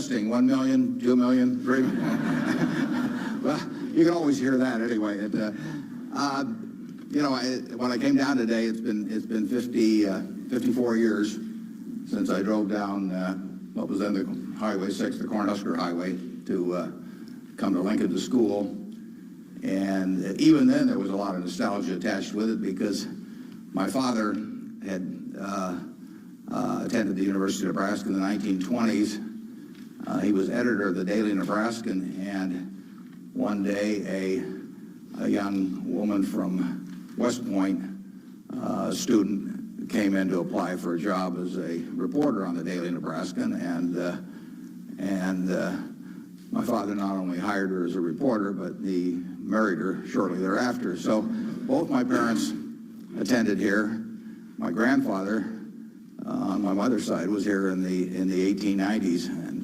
testing, 1 million, 2 million, 3 million. Well, you can always hear that anyway. When I came down today, it's been 54 years since I drove down what was then the Highway 6, the Cornhusker Highway, to come to Lincoln to school. And even then, there was a lot of nostalgia attached with it because my father had attended the University of Nebraska in the 1920s. He was editor of the Daily Nebraskan, and one day a young woman from West Point, a student, came in to apply for a job as a reporter on the Daily Nebraskan, and my father not only hired her as a reporter, but he married her shortly thereafter. So both my parents attended here. My grandfather, on my mother's side, was here in the 1890s, and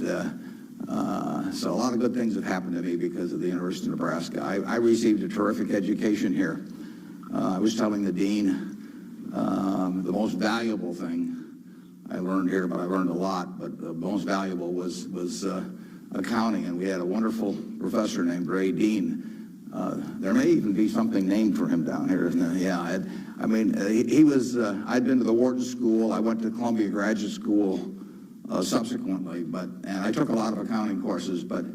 so a lot of good things have happened to me because of the University of Nebraska. I received a terrific education here. I was telling the dean the most valuable thing I learned here, but I learned a lot, but the most valuable was accounting, and we had a wonderful professor named Ray Dean. There may even be something named for him down here, isn't there? Yeah, he was, I'd been to the Wharton School. I went to Columbia Graduate School subsequently, and I took a lot of accounting courses, but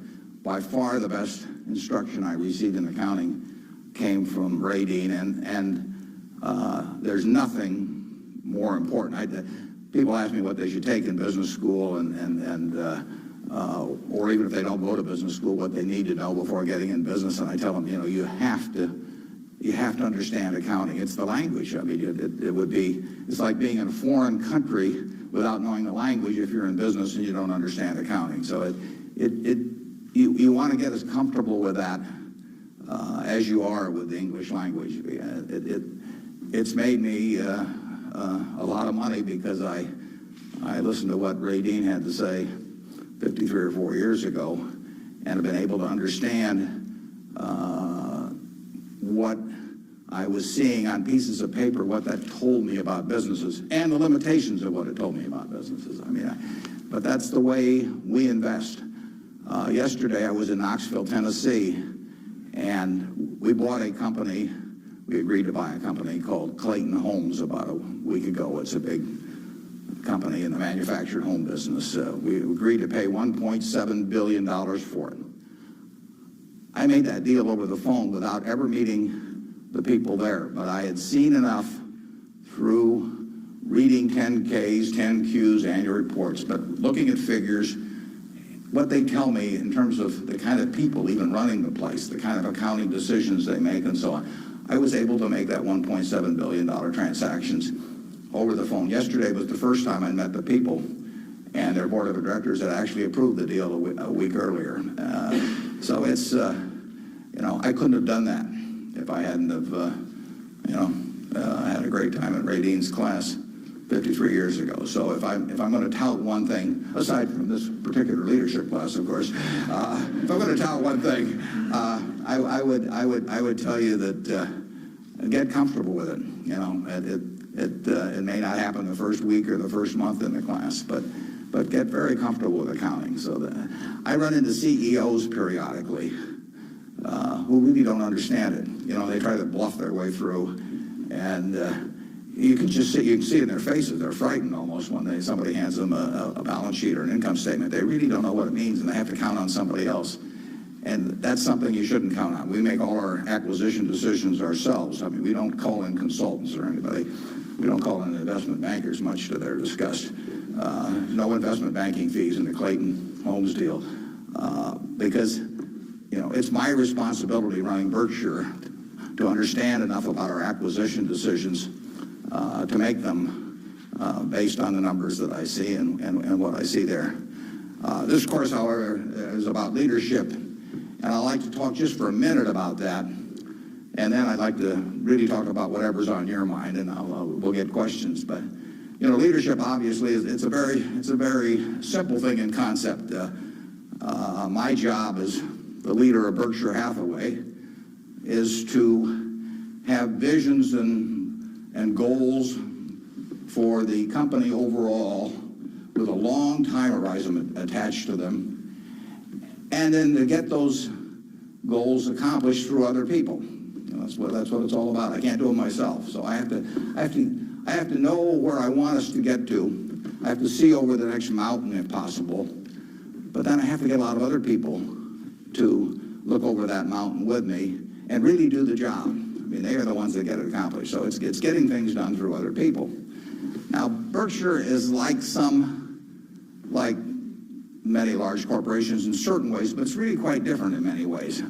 by far the best instruction I received in accounting came from Ray Dean, and there's nothing more important. People ask me what they should take in business school, or even if they don't go to business school, what they need to know before getting in business, and I tell them, you have to understand accounting. It's the language. I mean, it's like being in a foreign country without knowing the language if you're in business and you don't understand accounting. So you want to get as comfortable with that as you are with the English language. It's made me a lot of money because I listened to what Ray Dean had to say 53 or 4 years ago, and have been able to understand what I was seeing on pieces of paper, what that told me about businesses, and the limitations of what it told me about businesses. But that's the way we invest. Yesterday I was in Knoxville, Tennessee, and we bought a company. We agreed to buy a company called Clayton Homes about a week ago. It's a big company in the manufactured home business. We agreed to pay $1.7 billion for it. I made that deal over the phone without ever meeting the people there, but I had seen enough through reading 10Ks, 10Qs, annual reports, but looking at figures, what they tell me in terms of the kind of people even running the place, the kind of accounting decisions they make and so on. I was able to make that $1.7 billion transactions over the phone. Yesterday was the first time I met the people, and their board of directors had actually approved the deal a week earlier. So it's, I couldn't have done that if I hadn't have, had a great time at Ray Dean's class 53 years ago. So if I'm going to tout one thing, aside from this particular leadership class, of course, if I'm going to tout one thing, I would tell you that get comfortable with it. It may not happen the first week or the first month in the class, but get very comfortable with accounting. So that I run into CEOs periodically who really don't understand it. They try to bluff their way through, and you can see it in their faces. They're frightened almost when somebody hands them a balance sheet or an income statement. They really don't know what it means, and they have to count on somebody else. And that's something you shouldn't count on. We make all our acquisition decisions ourselves. We don't call in consultants or anybody. We don't call in investment bankers, much to their disgust. No investment banking fees in the Clayton Homes deal, because it's my responsibility running Berkshire to understand enough about our acquisition decisions to make them based on the numbers that I see and what I see there. This course, however, is about leadership, and I'd like to talk just for a minute about that, and then I'd like to really talk about whatever's on your mind, and we'll get questions. But leadership obviously it's a very simple thing in concept. My job as the leader of Berkshire Hathaway is to have visions and goals for the company overall with a long time horizon attached to them, and then to get those goals accomplished through other people. That's what it's all about. I can't do it myself, so I have to know where I want us to get to. I have to see over the next mountain if possible, but then I have to get a lot of other people to look over that mountain with me and really do the job. I mean, they are the ones that get it accomplished. So it's getting things done through other people. Now, Berkshire is like many large corporations in certain ways, but it's really quite different in many ways.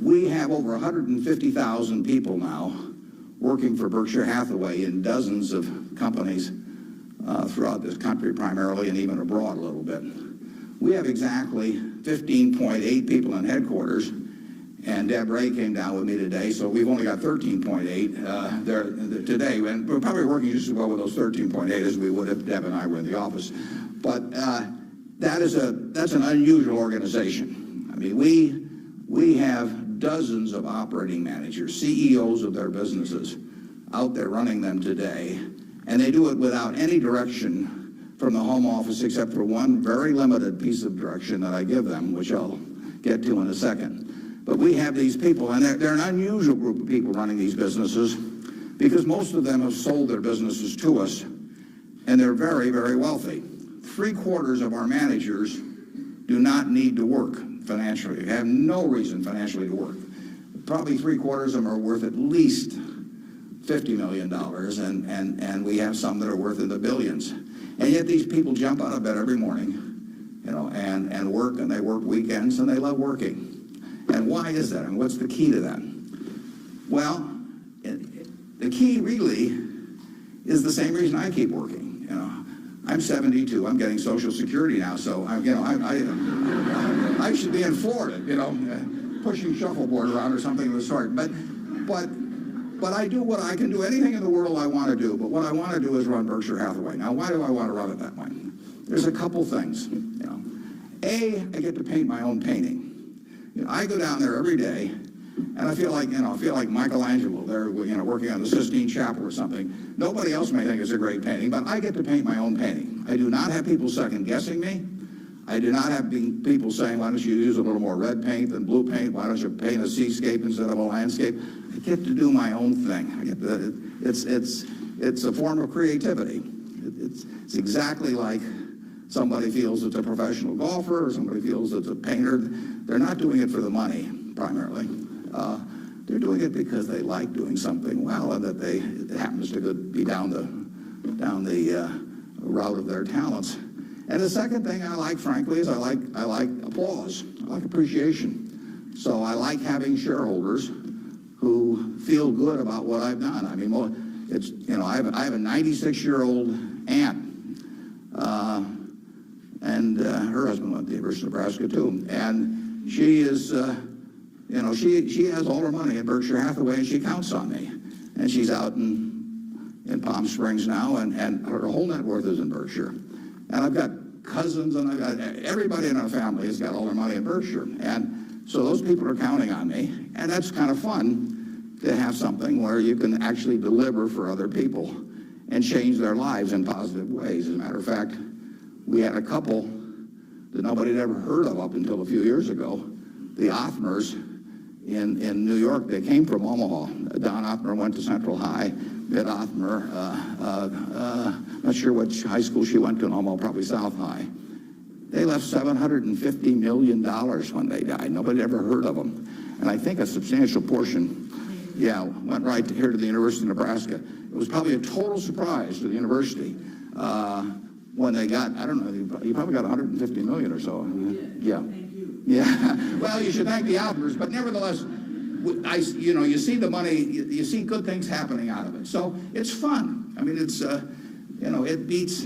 We have over 150,000 people now working for Berkshire Hathaway in dozens of companies throughout this country primarily, and even abroad a little bit. We have exactly 15.8 people in headquarters, and Deb Ray came down with me today, so we've only got 13.8 there today, and we're probably working just as well with those 13.8 as we would if Deb and I were in the office. But that's an unusual organization. I mean, we have dozens of operating managers, CEOs of their businesses, out there running them today, and they do it without any direction from the home office except for one very limited piece of direction that I give them, which I'll get to in a second. But we have these people, and they're an unusual group of people running these businesses because most of them have sold their businesses to us, and they're very, very wealthy. 3/4 of our managers do not need to work financially. They have no reason financially to work. Probably 3/4 of them are worth at least $50 million, and we have some that are worth in the billions. And yet these people jump out of bed every morning, and work, and they work weekends, and they love working. And why is that? And what's the key to that? Well, the key really is the same reason I keep working. I'm 72. I'm getting Social Security now, so I should be in Florida, pushing shuffleboard around or something of the sort. But I do what I can do. Anything in the world I want to do. But what I want to do is run Berkshire Hathaway. Now, why do I want to run it that way? There's a couple things. A, I get to paint my own painting. I go down there every day, and I feel like Michelangelo. They're working on the Sistine Chapel or something. Nobody else may think it's a great painting, but I get to paint my own painting. I do not have people second guessing me. I do not have people saying, "Why don't you use a little more red paint than blue paint? Why don't you paint a seascape instead of a landscape?" I get to do my own thing. It's a form of creativity. It's exactly like somebody feels it's a professional golfer or somebody feels it's a painter. They're not doing it for the money primarily. They're doing it because they like doing something well, and that it happens to be down the route of their talents. And the second thing I like, frankly, is I like applause. I like appreciation. So I like having shareholders who feel good about what I've done. I mean, I have a 96-year-old aunt, and her husband went to the University of Nebraska too, and she is. She has all her money at Berkshire Hathaway, and she counts on me. And she's out in Palm Springs now, and her whole net worth is in Berkshire. And I've got cousins, and I've got everybody in our family has got all their money in Berkshire. And so those people are counting on me, and that's kind of fun to have something where you can actually deliver for other people and change their lives in positive ways. As a matter of fact, we had a couple that nobody had ever heard of up until a few years ago, the Othmers in New York. They came from Omaha. Don Othmer went to Central High. Bid Othmer, not sure which high school she went to in Omaha, probably South High. They left $750 million when they died. Nobody ever heard of them. And I think a substantial portion, went right here to the University of Nebraska. It was probably a total surprise to the university when they got, I don't know, you probably got $150 million or so. Yeah. Yeah, well, you should thank the Othmers, but nevertheless, you see the money, you see good things happening out of it. So it's fun. I mean, it's, it beats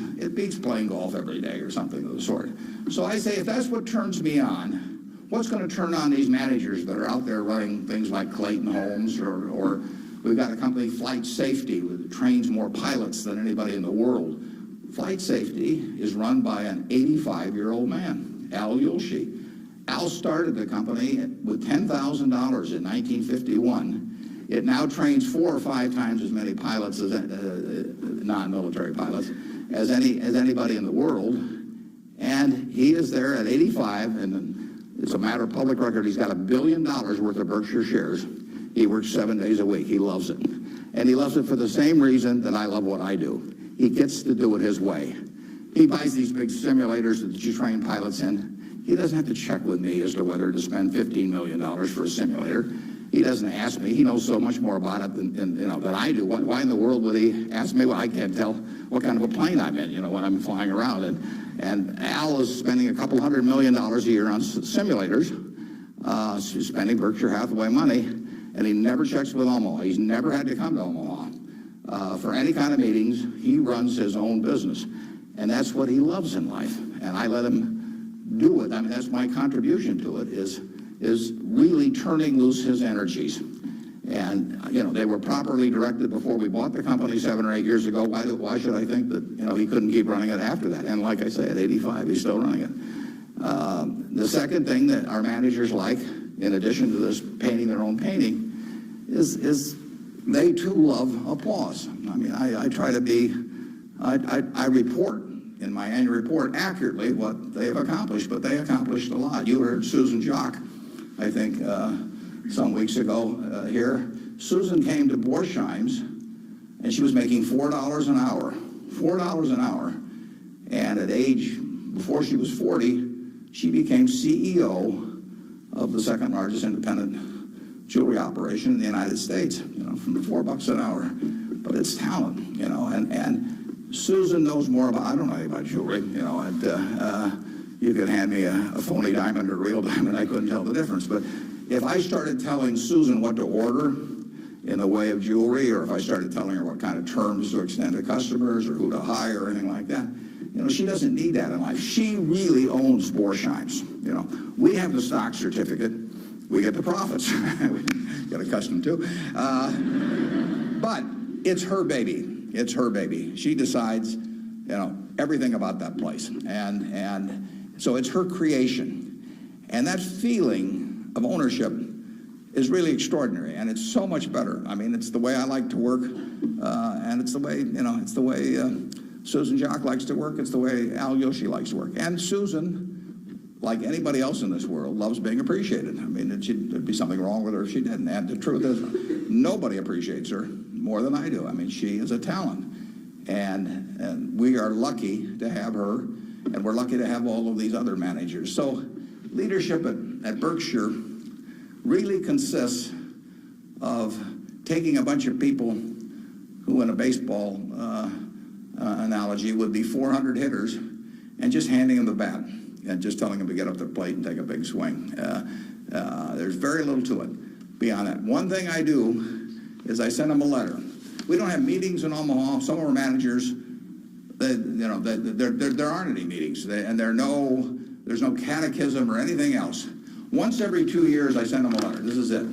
playing golf every day or something of the sort. So I say, if that's what turns me on, what's going to turn on these managers that are out there running things like Clayton Homes, or we've got a company, Flight Safety, that trains more pilots than anybody in the world. Flight Safety is run by an 85-year-old man, Al Yulshi. Al started the company with $10,000 in 1951. It now trains 4 or 5 times as many pilots, as non-military pilots, as anybody in the world. And he is there at 85, and it's a matter of public record. He's got $1 billion worth of Berkshire shares. He works 7 days a week. He loves it. And he loves it for the same reason that I love what I do. He gets to do it his way. He buys these big simulators that you train pilots in. He doesn't have to check with me as to whether to spend $15 million for a simulator. He doesn't ask me. He knows so much more about it than I do. Why in the world would he ask me? Well, I can't tell what kind of a plane I'm in, when I'm flying around. And Al is spending a couple $100 million a year on simulators. He's spending Berkshire Hathaway money, and he never checks with Omaha. He's never had to come to Omaha for any kind of meetings. He runs his own business, and that's what he loves in life. And I let him do it. I mean, that's my contribution to it, is really turning loose his energies. And, they were properly directed before we bought the company 7 or 8 years ago. Why should I think that, he couldn't keep running it after that? And like I say, at 85, he's still running it. The second thing that our managers like, in addition to this painting their own painting, is they too love applause. I mean, I try to be, I report in my annual report accurately what they have accomplished, but they accomplished a lot. You heard Susan Jock, I think, some weeks ago here. Susan came to Borsheim's, and she was making $4 an hour. $4 an hour. And at age, before she was 40, she became CEO of the second largest independent jewelry operation in the United States, from $4 an hour. But it's talent, and Susan knows more about, I don't know anything about jewelry, you could hand me a phony diamond or a real diamond, I couldn't tell the difference. But if I started telling Susan what to order in the way of jewelry, or if I started telling her what kind of terms to extend to customers or who to hire or anything like that, she doesn't need that in life. She really owns Borsheim's. We have the stock certificate. We get the profits. We get accustomed to. But it's her baby. It's her baby. She decides, everything about that place. And so it's her creation. And that feeling of ownership is really extraordinary, and it's so much better. I mean, it's the way I like to work, and it's the way, it's the way Susan Jock likes to work. It's the way Al Yoshi likes to work. And Susan, like anybody else in this world, loves being appreciated. I mean, there'd be something wrong with her if she didn't. And the truth is, nobody appreciates her more than I do. I mean, she is a talent. And we are lucky to have her, and we're lucky to have all of these other managers. So leadership at Berkshire really consists of taking a bunch of people who, in a baseball analogy, would be 400 hitters, and just handing them the bat and just telling them to get up to the plate and take a big swing. There's very little to it beyond that. One thing I do is I send them a letter. We don't have meetings in Omaha. Some of our managers, there aren't any meetings, and there's no catechism or anything else. Once every 2 years, I send them a letter. This is it.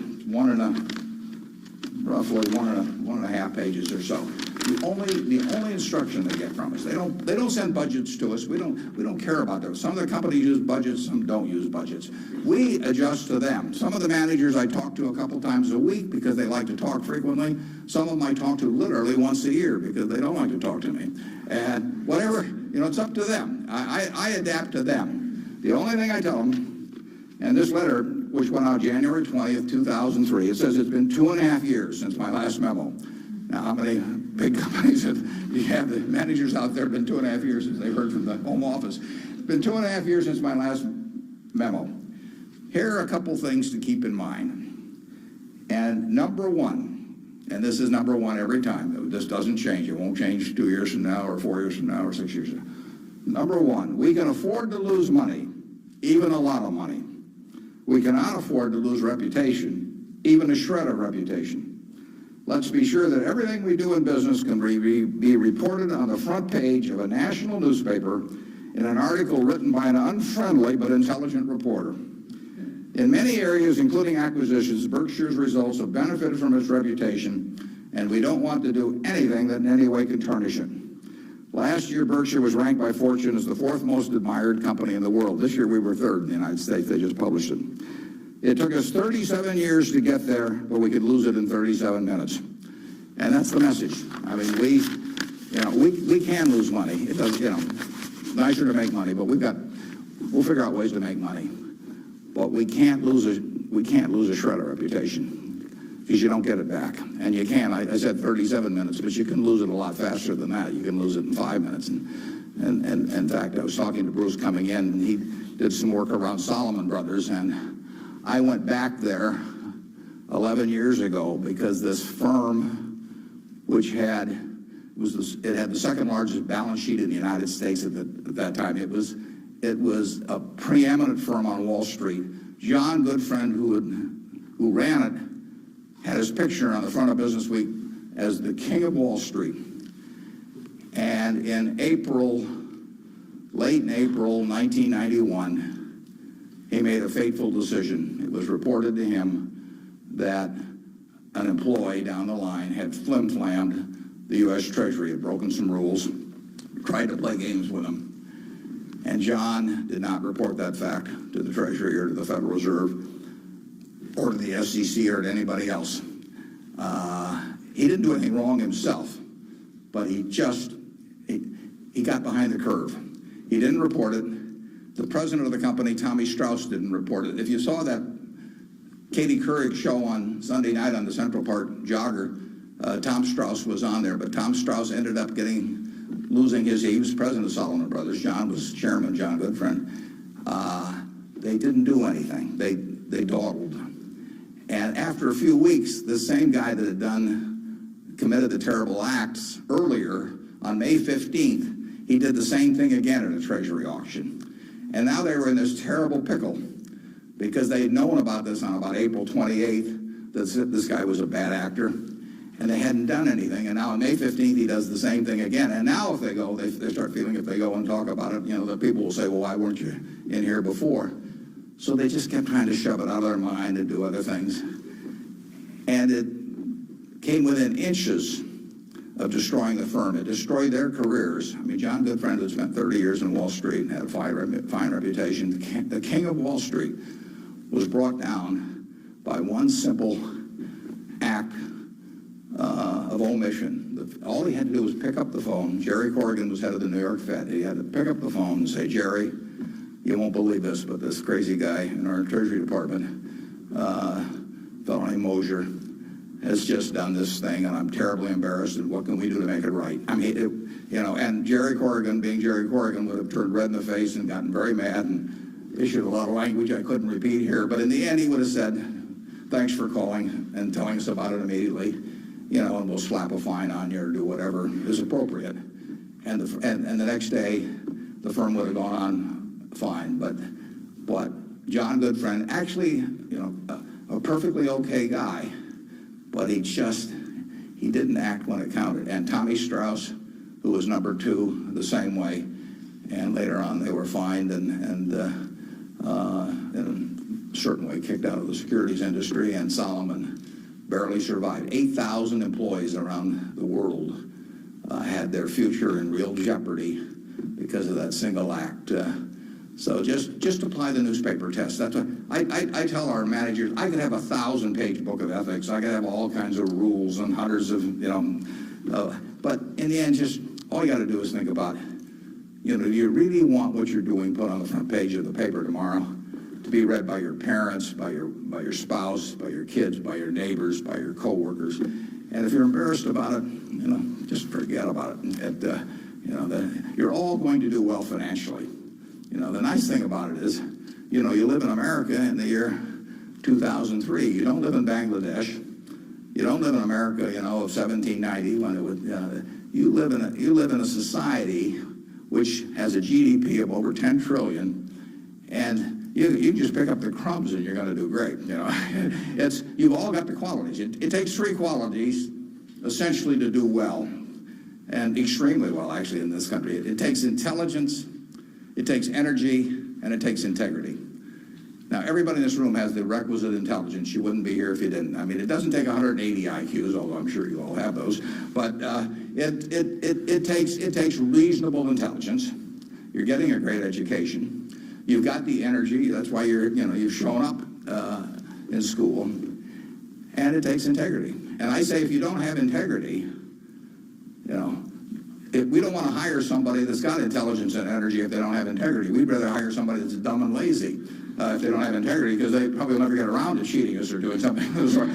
Roughly one and a half pages or so. The only instruction they get from us. They don't send budgets to us. We don't care about those. Some of the companies use budgets, some don't use budgets. We adjust to them. Some of the managers I talk to a couple times a week because they like to talk frequently. Some of them I talk to literally once a year because they don't like to talk to me. And whatever, it's up to them. I adapt to them. The only thing I tell them, and this letter, which went out January 20th, 2003, it says it's been 2.5 years since my last memo. Now, how many big companies have the managers out there been 2.5 years since they heard from the home office? It's been 2.5 years since my last memo. Here are a couple things to keep in mind. And number one, and this is number one every time. This doesn't change. It won't change 2 years from now or 4 years from now or 6 years from now. Number one, we can afford to lose money, even a lot of money. We cannot afford to lose reputation, even a shred of reputation. Let's be sure that everything we do in business can be reported on the front page of a national newspaper in an article written by an unfriendly but intelligent reporter. In many areas, including acquisitions, Berkshire's results have benefited from its reputation, and we don't want to do anything that in any way can tarnish it. Last year, Berkshire was ranked by Fortune as the 4th most admired company in the world. This year, we were 3rd in the United States. They just published it. It took us 37 years to get there, but we could lose it in 37 minutes. And that's the message. I mean, we can lose money. It does, nicer to make money, but we'll figure out ways to make money. But we can't lose a shredder reputation, because you don't get it back. And you can. I said 37 minutes, but you can lose it a lot faster than that. You can lose it in 5 minutes. And in fact, I was talking to Bruce coming in, and he did some work around Salomon Brothers, and I went back there 11 years ago because this firm, which had the second largest balance sheet in the United States at that time. It was a preeminent firm on Wall Street. John Goodfriend, who ran it, had his picture on the front of Business Week as the king of Wall Street. And in late in April 1991, he made a fateful decision. It was reported to him that an employee down the line had flim-flammed the U.S. Treasury, had broken some rules, tried to play games with him. And John did not report that fact to the Treasury or to the Federal Reserve or to the SEC or to anybody else. He didn't do anything wrong himself, but he got behind the curve. He didn't report it. The president of the company, Tommy Strauss, didn't report it. If you saw that Katie Couric show on Sunday night on the Central Park Jogger, Tom Strauss was on there, but Tom Strauss ended up losing he was president of Salomon Brothers. John was chairman, John Goodfriend. They didn't do anything. They dawdled. And after a few weeks, the same guy that had committed the terrible acts earlier, on May 15th, he did the same thing again at a Treasury auction. And now they were in this terrible pickle because they had known about this on about April 28th, that this guy was a bad actor. And they hadn't done anything. And now on May 15th, he does the same thing again. And now if they go, they start feeling if they go and talk about it, the people will say, well, why weren't you in here before? So they just kept trying to shove it out of their mind and do other things. And it came within inches of destroying the firm. It destroyed their careers. I mean, John Goodfriend had spent 30 years in Wall Street and had a fine reputation. The king of Wall Street was brought down by one simple act of omission. All he had to do was pick up the phone. Jerry Corrigan was head of the New York Fed. He had to pick up the phone and say, Jerry, you won't believe this, but this crazy guy in our Treasury Department, fellow named Mosier, has just done this thing, and I'm terribly embarrassed, and what can we do to make it right? I mean, and Jerry Corrigan, being Jerry Corrigan, would have turned red in the face and gotten very mad and issued a lot of language I couldn't repeat here, but in the end, he would have said, thanks for calling and telling us about it immediately. And we'll slap a fine on you or do whatever is appropriate. And the next day, the firm would have gone on fine. But John Goodfriend, actually, a perfectly okay guy, but he didn't act when it counted. And Tommy Strauss, who was number 2, the same way. And later on, they were fined and certainly kicked out of the securities industry. And Salomon barely survived. 8,000 employees around the world had their future in real jeopardy because of that single act. So just apply the newspaper test. That's what I tell our managers. I could have a 1,000-page book of ethics. I could have all kinds of rules and hundreds of, but in the end, just all you got to do is think about, do you really want what you're doing put on the front page of the paper tomorrow to be read by your parents, by your spouse, by your kids, by your neighbors, by your coworkers? And if you're embarrassed about it, just forget about it. You're all going to do well financially. The nice thing about it is, you live in America in the year 2003. You don't live in Bangladesh. You don't live in America, of 1790 when it would. You live in a society which has a GDP of over 10 trillion, and you just pick up the crumbs and you're going to do great. You've all got the qualities. It takes 3 qualities essentially to do well, and extremely well actually in this country. It takes intelligence, it takes energy, and it takes integrity. Now, everybody in this room has the requisite intelligence. You wouldn't be here if you didn't. I mean, it doesn't take 180 IQs, although I'm sure you all have those. But it takes reasonable intelligence. You're getting a great education. You've got the energy. That's why you've shown up in school. And it takes integrity. And I say, if you don't have integrity, we don't want to hire somebody that's got intelligence and energy if they don't have integrity. We'd rather hire somebody that's dumb and lazy if they don't have integrity, because they probably will never get around to cheating us or doing something of the sort.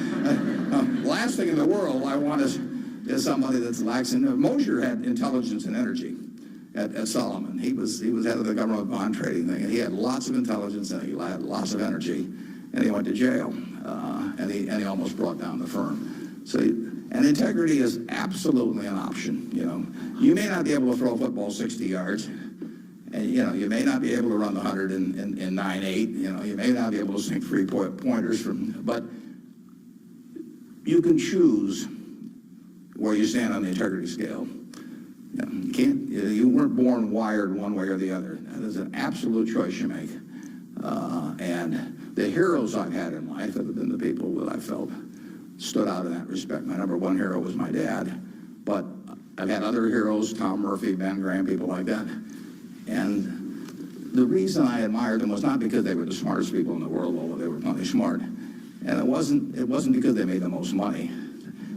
Last thing in the world I want is somebody that's lacks in. Mosher had intelligence and energy at Solomon. He was head of the government bond trading thing, and he had lots of intelligence and he had lots of energy, and he went to jail, and he almost brought down the firm. So. And integrity is absolutely an option. You may not be able to throw a football 60 yards, and you may not be able to run the 100 in 9.8. You may not be able to sink 3-pointers but you can choose where you stand on the integrity scale. You can't. You weren't born wired one way or the other. That is an absolute choice you make. And the heroes I've had in life have been the people that I felt stood out in that respect. My number one hero was my dad, but I've had other heroes, Tom Murphy, Ben Graham, people like that. And the reason I admired them was not because they were the smartest people in the world, although they were plenty smart. And it wasn't because they made the most money.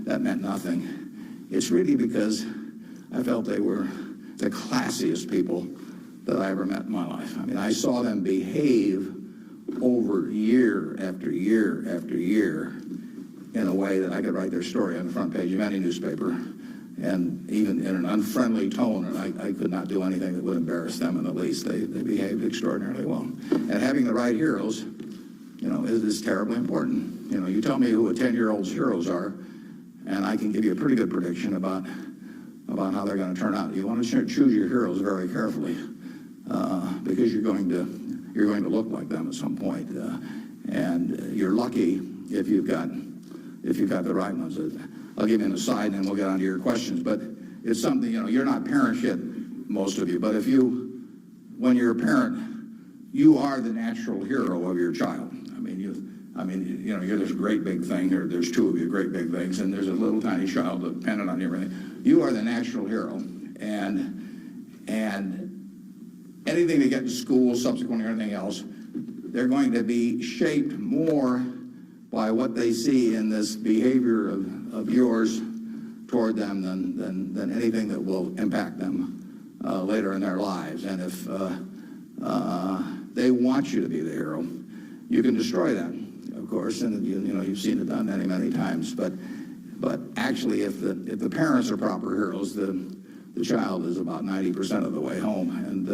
That meant nothing. It's really because I felt they were the classiest people that I ever met in my life. I mean, I saw them behave over year after year after year in a way that I could write their story on the front page of any newspaper, and even in an unfriendly tone, and I could not do anything that would embarrass them in the least. They behaved extraordinarily well. And having the right heroes, is terribly important. You tell me who a 10-year-old's heroes are, and I can give you a pretty good prediction about how they're going to turn out. You want to choose your heroes very carefully, because you're going to look like them at some point, and you're lucky if you've got the right ones. I'll give you an aside, and then we'll get on to your questions. But it's something, you're not parents yet, most of you. But when you're a parent, you are the natural hero of your child. You're this great big thing, or there's two of you great big things, and there's a little tiny child dependent on you. You are the natural hero, and anything they get in school, subsequently, or anything else, they're going to be shaped more by what they see in this behavior of yours toward them than anything that will impact them later in their lives. And if they want you to be the hero, you can destroy that, of course, and you've seen it done many, many times. But actually, if the parents are proper heroes, the child is about 90% of the way home, and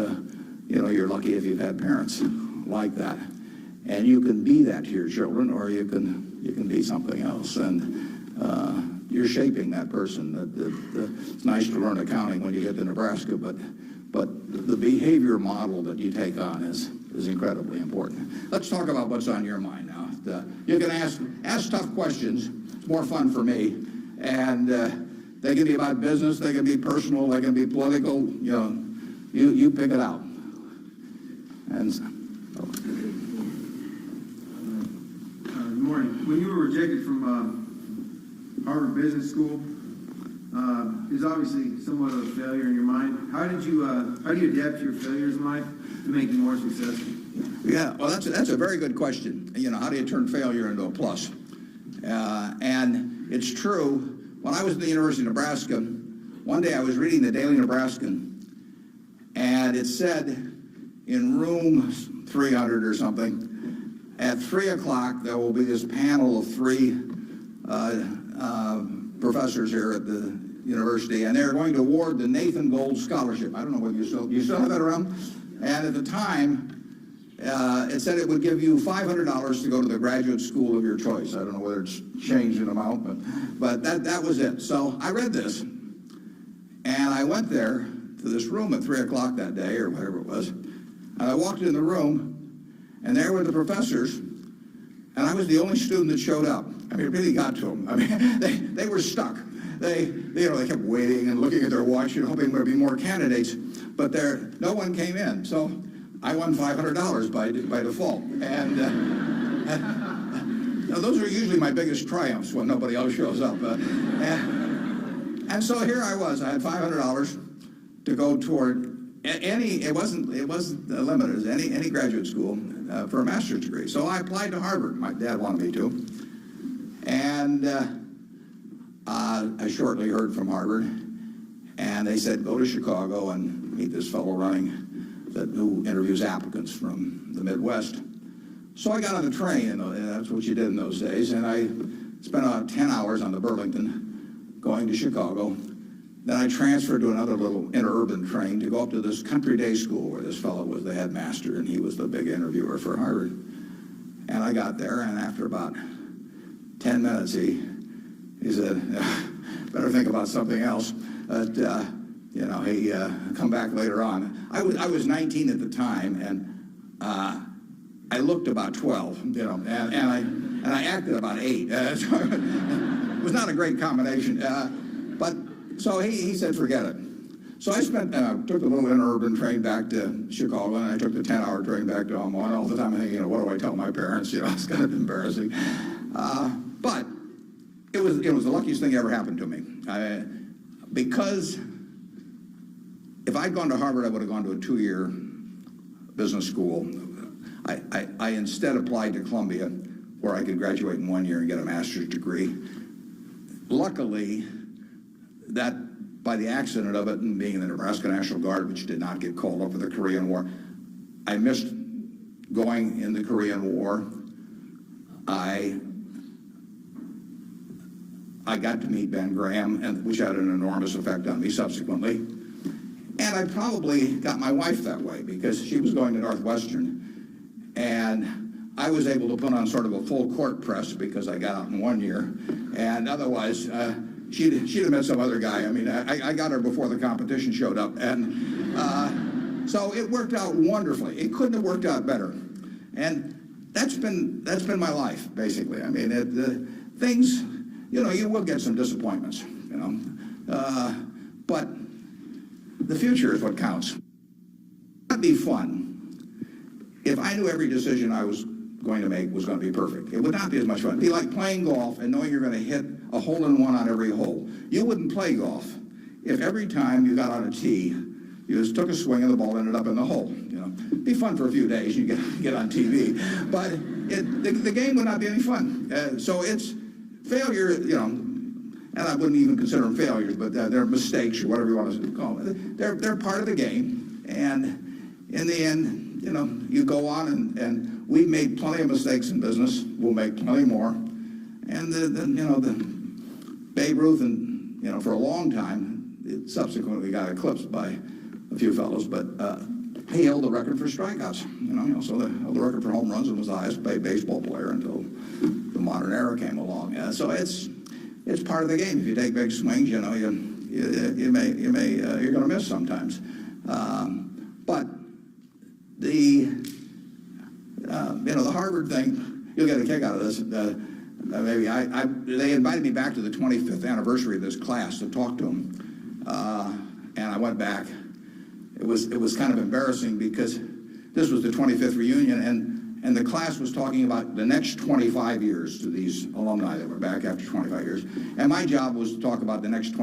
you're lucky if you've had parents like that. And you can be that to your children, or you can be something else, and you're shaping that person. It's nice to learn accounting when you get to Nebraska, but the behavior model that you take on is incredibly important. Let's talk about what's on your mind now. You can ask tough questions. It's more fun for me, and they can be about business, they can be personal, they can be political. You pick it out. And. Good morning. When you were rejected from Harvard Business School, it was obviously somewhat of a failure in your mind. How do you adapt to your failures in life to make you more successful? Yeah, well, that's a very good question. How do you turn failure into a plus? And it's true. When I was at the University of Nebraska, one day I was reading the Daily Nebraskan, and it said in room 300 or something, at 3 o'clock, there will be this panel of 3 professors here at the university, and they're going to award the Nathan Gold Scholarship. I don't know whether you still have that around. And at the time, it said it would give you $500 to go to the graduate school of your choice. I don't know whether it's changed in amount, but that was it. So I read this, and I went there to this room at 3 o'clock that day, or whatever it was, and I walked in the room, and there were the professors, and I was the only student that showed up. I mean, it really got to them. I mean, they were stuck. They kept waiting and looking at their watch and hoping there'd be more candidates, but no one came in. So I won $500 by default. And those are usually my biggest triumphs when nobody else shows up. And so here I was. I had $500 to go toward it wasn't limited, any graduate school for a master's degree. So I applied to Harvard. My dad wanted me to. And I shortly heard from Harvard. And And they said, go to Chicago and meet this fellow who interviews applicants from the Midwest. So I got on the train, and that's what you did in those days, and I spent about 10 hours on the Burlington going to Chicago. Then I transferred to another little interurban train to go up to this country day school where this fellow was the headmaster, and he was the big interviewer for Harvard. And I got there, and after about 10 minutes, he said, better think about something else. But, he come back later on. I was 19 at the time, and I looked about 12, and I acted about 8. It was not a great combination. But so he said, forget it. So I took the little interurban train back to Chicago, and I took the 10-hour train back to Alma, and all the time I'm thinking, what do I tell my parents? It's kind of embarrassing. But it was the luckiest thing that ever happened to me. Because if I'd gone to Harvard, I would have gone to a 2-year business school. I instead applied to Columbia, where I could graduate in 1 year and get a master's degree. Luckily, that by the accident of it and being in the Nebraska National Guard, which did not get called up for the Korean War, I missed going in the Korean War. I got to meet Ben Graham, which had an enormous effect on me subsequently. And I probably got my wife that way because she was going to Northwestern, and I was able to put on sort of a full court press because I got out in 1 year, and otherwise she'd have met some other guy. I mean, I got her before the competition showed up, and so it worked out wonderfully. It couldn't have worked out better, and that's been my life basically. I mean, things, you will get some disappointments, but the future is what counts. It'd be fun if I knew every decision I was going to make was going to be perfect. It would not be as much fun. It'd be like playing golf and knowing you're going to hit a hole-in-one on every hole. You wouldn't play golf if every time you got on a tee, you just took a swing and the ball ended up in the hole. It'd be fun for a few days. You get on TV, but the game would not be any fun. So it's failure, and I wouldn't even consider them failures, but they're mistakes or whatever you want to call them. They're part of the game, and in the end, you go on, and we've made plenty of mistakes in business. We'll make plenty more, and the Babe Ruth, and for a long time, it subsequently got eclipsed by a few fellows, but he held the record for strikeouts. He also held the record for home runs and was the highest paid baseball player until the modern era came along. So it's part of the game. If you take big swings, you're going to miss sometimes. But the Harvard thing, you'll get a kick out of this. They invited me back to the 25th anniversary of this class to talk to them, and I went back. It was kind of embarrassing because this was the 25th reunion, and the class was talking about the next 25 years to these alumni that were back after 25 years. And my job was to talk about the next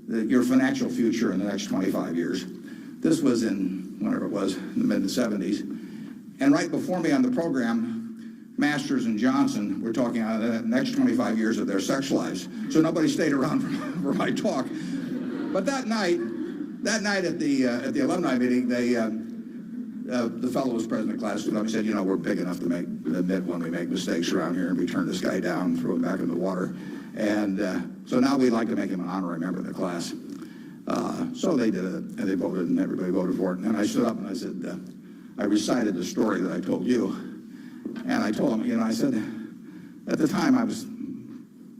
your financial future in the next 25 years. This was in, whenever it was, in the mid-70s. And right before me on the program, Masters and Johnson were talking about the next 25 years of their sex lives. So nobody stayed around for my talk. But that night at the alumni meeting, the fellow who was president of the class stood up and said, we're big enough to admit when we make mistakes around here, and we turn this guy down, throw him back in the water. And so now we'd like to make him an honorary member of the class. So they did it, and they voted, and everybody voted for it. And I stood up and I said, I recited the story that I told you. And I told him, I said, at the time I was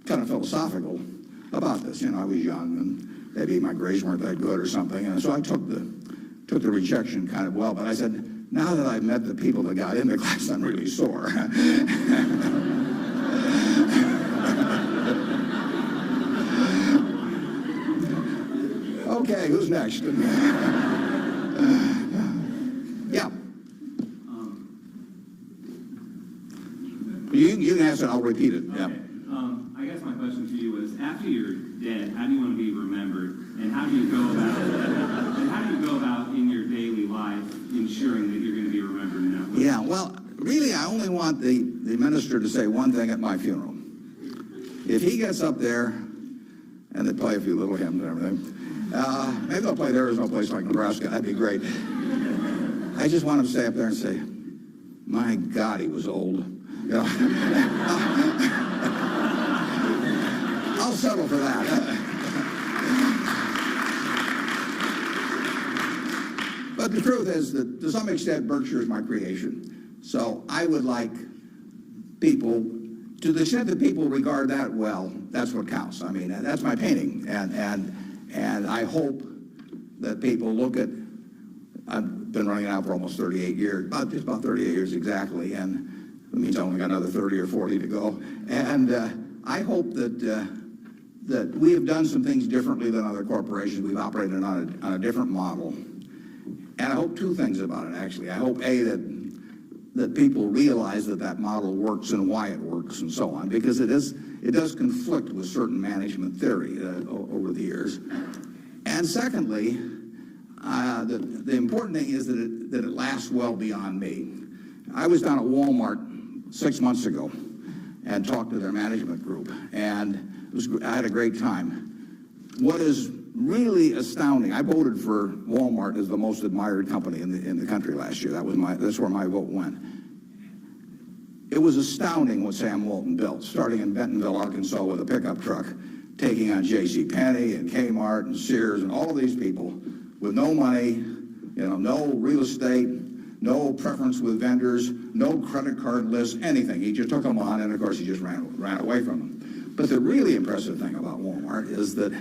kind of philosophical about this. I was young, and maybe my grades weren't that good or something. And so I took the rejection kind of well. But I said, now that I've met the people that got in the class, I'm really sore. Okay, who's next? Yeah. You can answer, I'll repeat it. Okay. Yeah. I guess my question to you was, after you're dead, how do you want to be remembered, and how do you go about in your daily life ensuring that you're going to be remembered in that way? Yeah. Well, really, I only want the minister to say one thing at my funeral. If he gets up there, and they play a few little hymns and everything, Maybe they'll play there. There's no place like Nebraska. That'd be great. I just want him to stay up there and say, my God, he was old. You know? I'll settle for that. But the truth is that, to some extent, Berkshire is my creation. So I would like people, to the extent that people regard that well, that's what counts. I mean, that's my painting. And I hope that people look at, I've been running it out for almost 38 years, about 38 years exactly, and it means I only got another 30 or 40 to go. And I hope that we have done some things differently than other corporations. We've operated on a different model. And I hope two things about it, actually. I hope, A, that people realize that model works and why it works and so on, because it does conflict with certain management theory over the years. And secondly, the important thing is that it lasts well beyond me. I was down at Walmart 6 months ago and talked to their management group, and I had a great time. What is really astounding, I voted for Walmart as the most admired company in the country last year. That's where my vote went. It was astounding what Sam Walton built, starting in Bentonville, Arkansas, with a pickup truck, taking on J.C. Penney and Kmart and Sears and all of these people with no money, no real estate, no preference with vendors, no credit card list, anything. He just took them on, and of course he just ran away from them. But the really impressive thing about Walmart is that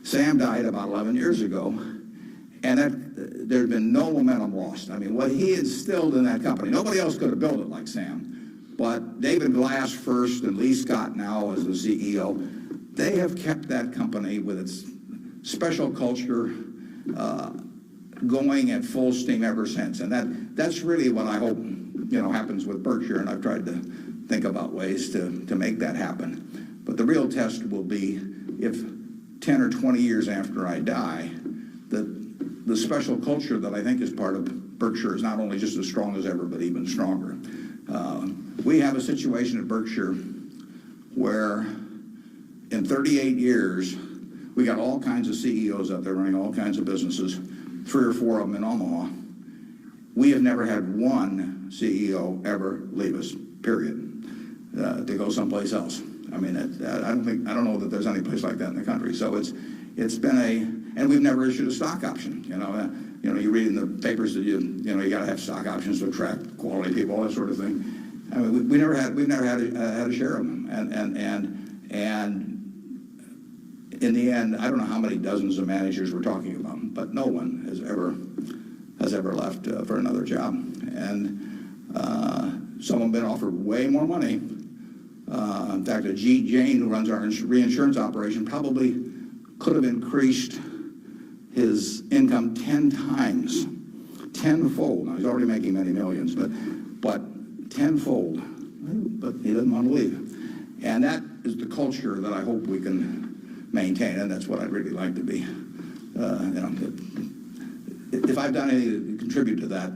Sam died about 11 years ago, and there's been no momentum lost. I mean, what he instilled in that company, nobody else could have built it like Sam, but David Glass first and Lee Scott now as the CEO, they have kept that company with its special culture going at full steam ever since. And that's really what I hope happens with Berkshire, and I've tried to think about ways to make that happen. But the real test will be if 10 or 20 years after I die, the special culture that I think is part of Berkshire is not only just as strong as ever, but even stronger. We have a situation at Berkshire where in 38 years, we got all kinds of CEOs out there running all kinds of businesses, 3 or 4 of them in Omaha. We have never had one CEO ever leave us, period, to go someplace else. I mean, I don't know that there's any place like that in the country. So it's been and we've never issued a stock option. You read in the papers that you got to have stock options to attract quality people, all that sort of thing. I mean, we've never had a share of them, and in the end, I don't know how many dozens of managers we're talking about, but no one has ever left for another job, and some have been offered way more money. In fact, Ajit Jain, who runs our reinsurance operation, probably could have increased his income 10 times, tenfold. Now, he's already making many millions, but tenfold. But he doesn't want to leave. And that is the culture that I hope we can maintain, and that's what I'd really like to be. If I've done anything to contribute to that,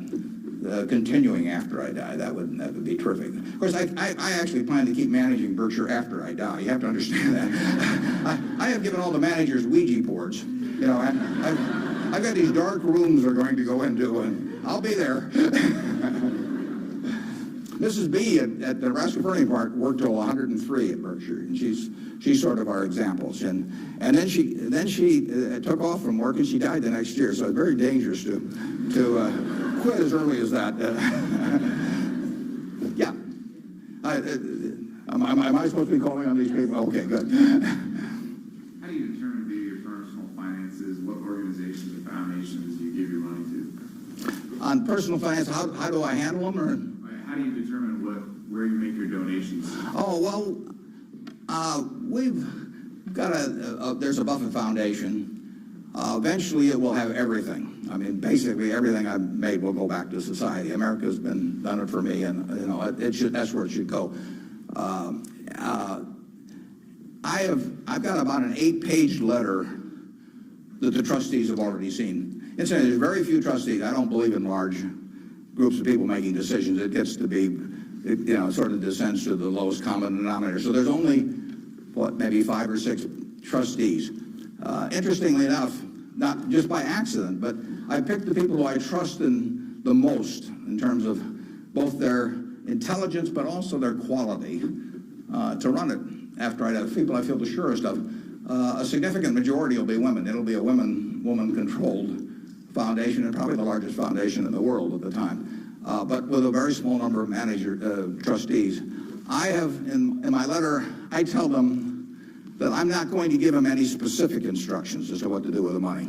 continuing after I die, that would be terrific. Of course, I actually plan to keep managing Berkshire after I die. You have to understand that. I have given all the managers Ouija boards. I've got these dark rooms they're going to go into, and I'll be there. Mrs. B at the Nebraska Furniture Park worked till 103 at Berkshire, and she's sort of our examples. And then she took off from work, and she died the next year. So it's very dangerous to quit as early as that. Yeah. Am I supposed to be calling on these people? Okay, good. How do you determine via your personal finances what organizations or foundations you give your money to? On personal finance, how do I handle them? Or? How do you determine where you make your donations? Oh, well, we've got there's a Buffett Foundation. Eventually it will have everything. I mean, basically everything I've made will go back to society. America's done it for me, and that's where it should go. I've got about an 8-page letter that the trustees have already seen. Incidentally, there's very few trustees. I don't believe in large groups of people making decisions. It gets to be, sort of descends to the lowest common denominator. So there's only, maybe 5 or 6 trustees. Interestingly enough, not just by accident, but I picked the people who I trust in the most in terms of both their intelligence but also their quality to run it after I have people I feel the surest of. A significant majority will be women. It'll be a woman-controlled foundation, and probably the largest foundation in the world at the time, but with a very small number of trustees. I have, in my letter, I tell them that I'm not going to give them any specific instructions as to what to do with the money.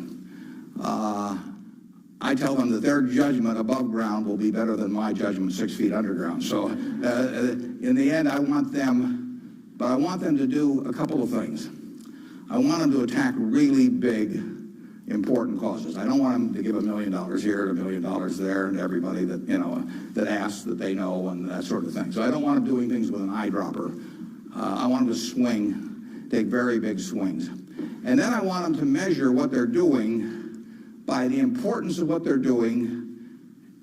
I tell them that their judgment above ground will be better than my judgment 6 feet underground. So in the end, I want them to do a couple of things. I want them to attack really big, important causes. I don't want them to give $1 million here and $1 million there and everybody that, that asks that they know and that sort of thing. So I don't want them doing things with an eyedropper. I want them to take very big swings. And then I want them to measure what they're doing by the importance of what they're doing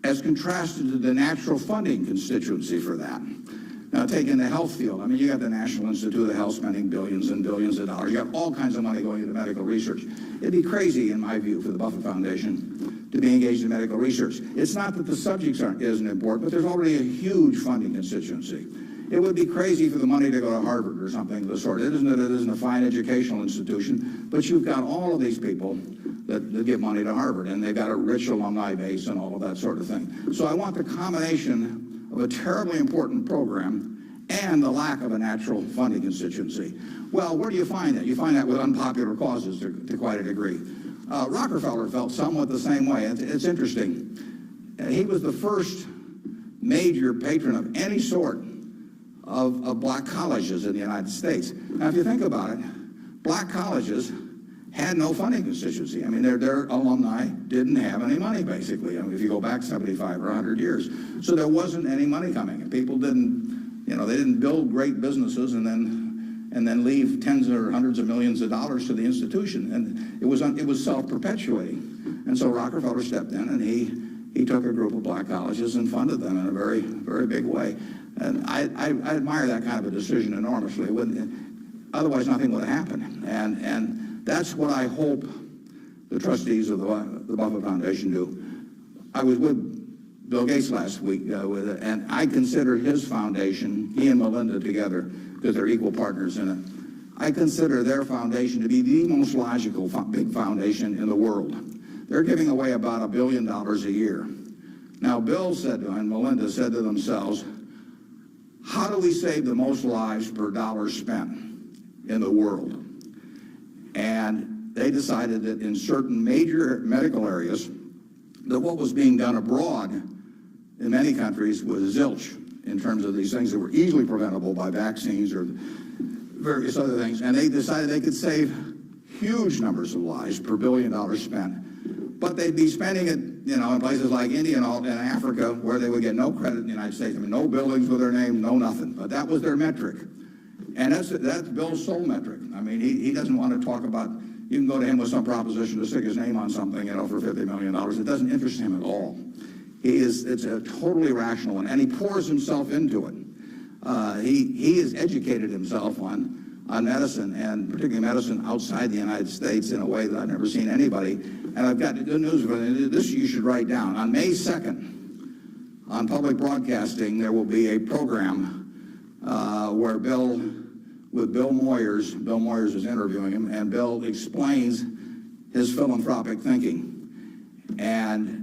as contrasted to the natural funding constituency for that. Now, taking the health field, I mean, you got the National Institute of Health spending billions and billions of dollars. You got all kinds of money going into medical research. It'd be crazy, in my view, for the Buffett Foundation to be engaged in medical research. It's not that the subjects isn't important, but there's already a huge funding constituency. It would be crazy for the money to go to Harvard or something of the sort. It isn't a fine educational institution, but you've got all of these people that give money to Harvard, and they've got a rich alumni base and all of that sort of thing. So I want the combination of a terribly important program and the lack of a natural funding constituency. Well, where do you find that? You find that with unpopular causes to quite a degree. Rockefeller felt somewhat the same way. It's interesting. He was the first major patron of any sort of black colleges in the United States. Now, if you think about it, black colleges had no funding constituency. I mean, their alumni didn't have any money, basically. I mean, if you go back 75 or 100 years. So there wasn't any money coming. And people didn't, they didn't build great businesses and then leave tens or hundreds of millions of dollars to the institution. And it was self-perpetuating. And so Rockefeller stepped in, and he took a group of black colleges and funded them in a very, very big way. And I admire that kind of a decision enormously. Otherwise, nothing would have happened. And that's what I hope the trustees of the Buffett Foundation do. I was with Bill Gates last week, and I consider his foundation, he and Melinda together, because they're equal partners in it, I consider their foundation to be the most logical big foundation in the world. They're giving away about $1 billion a year. Now, Bill said to him, and Melinda said to themselves, how do we save the most lives per dollar spent in the world? And they decided that in certain major medical areas, that what was being done abroad in many countries was zilch in terms of these things that were easily preventable by vaccines or various other things. And they decided they could save huge numbers of lives per $1 billion spent. But they'd be spending it, in places like India and Africa, where they would get no credit in the United States. I mean, no buildings with their name, no nothing. But that was their metric. And that's Bill's sole metric. I mean, he doesn't want to talk about, you can go to him with some proposition to stick his name on something, for $50 million. It doesn't interest him at all. It's a totally rational one, and he pours himself into it. He has educated himself on medicine, and particularly medicine outside the United States, in a way that I've never seen anybody. And I've got good news for you. This you should write down. On May 2nd, on public broadcasting, there will be a program where Bill Moyers is interviewing him, and Bill explains his philanthropic thinking. And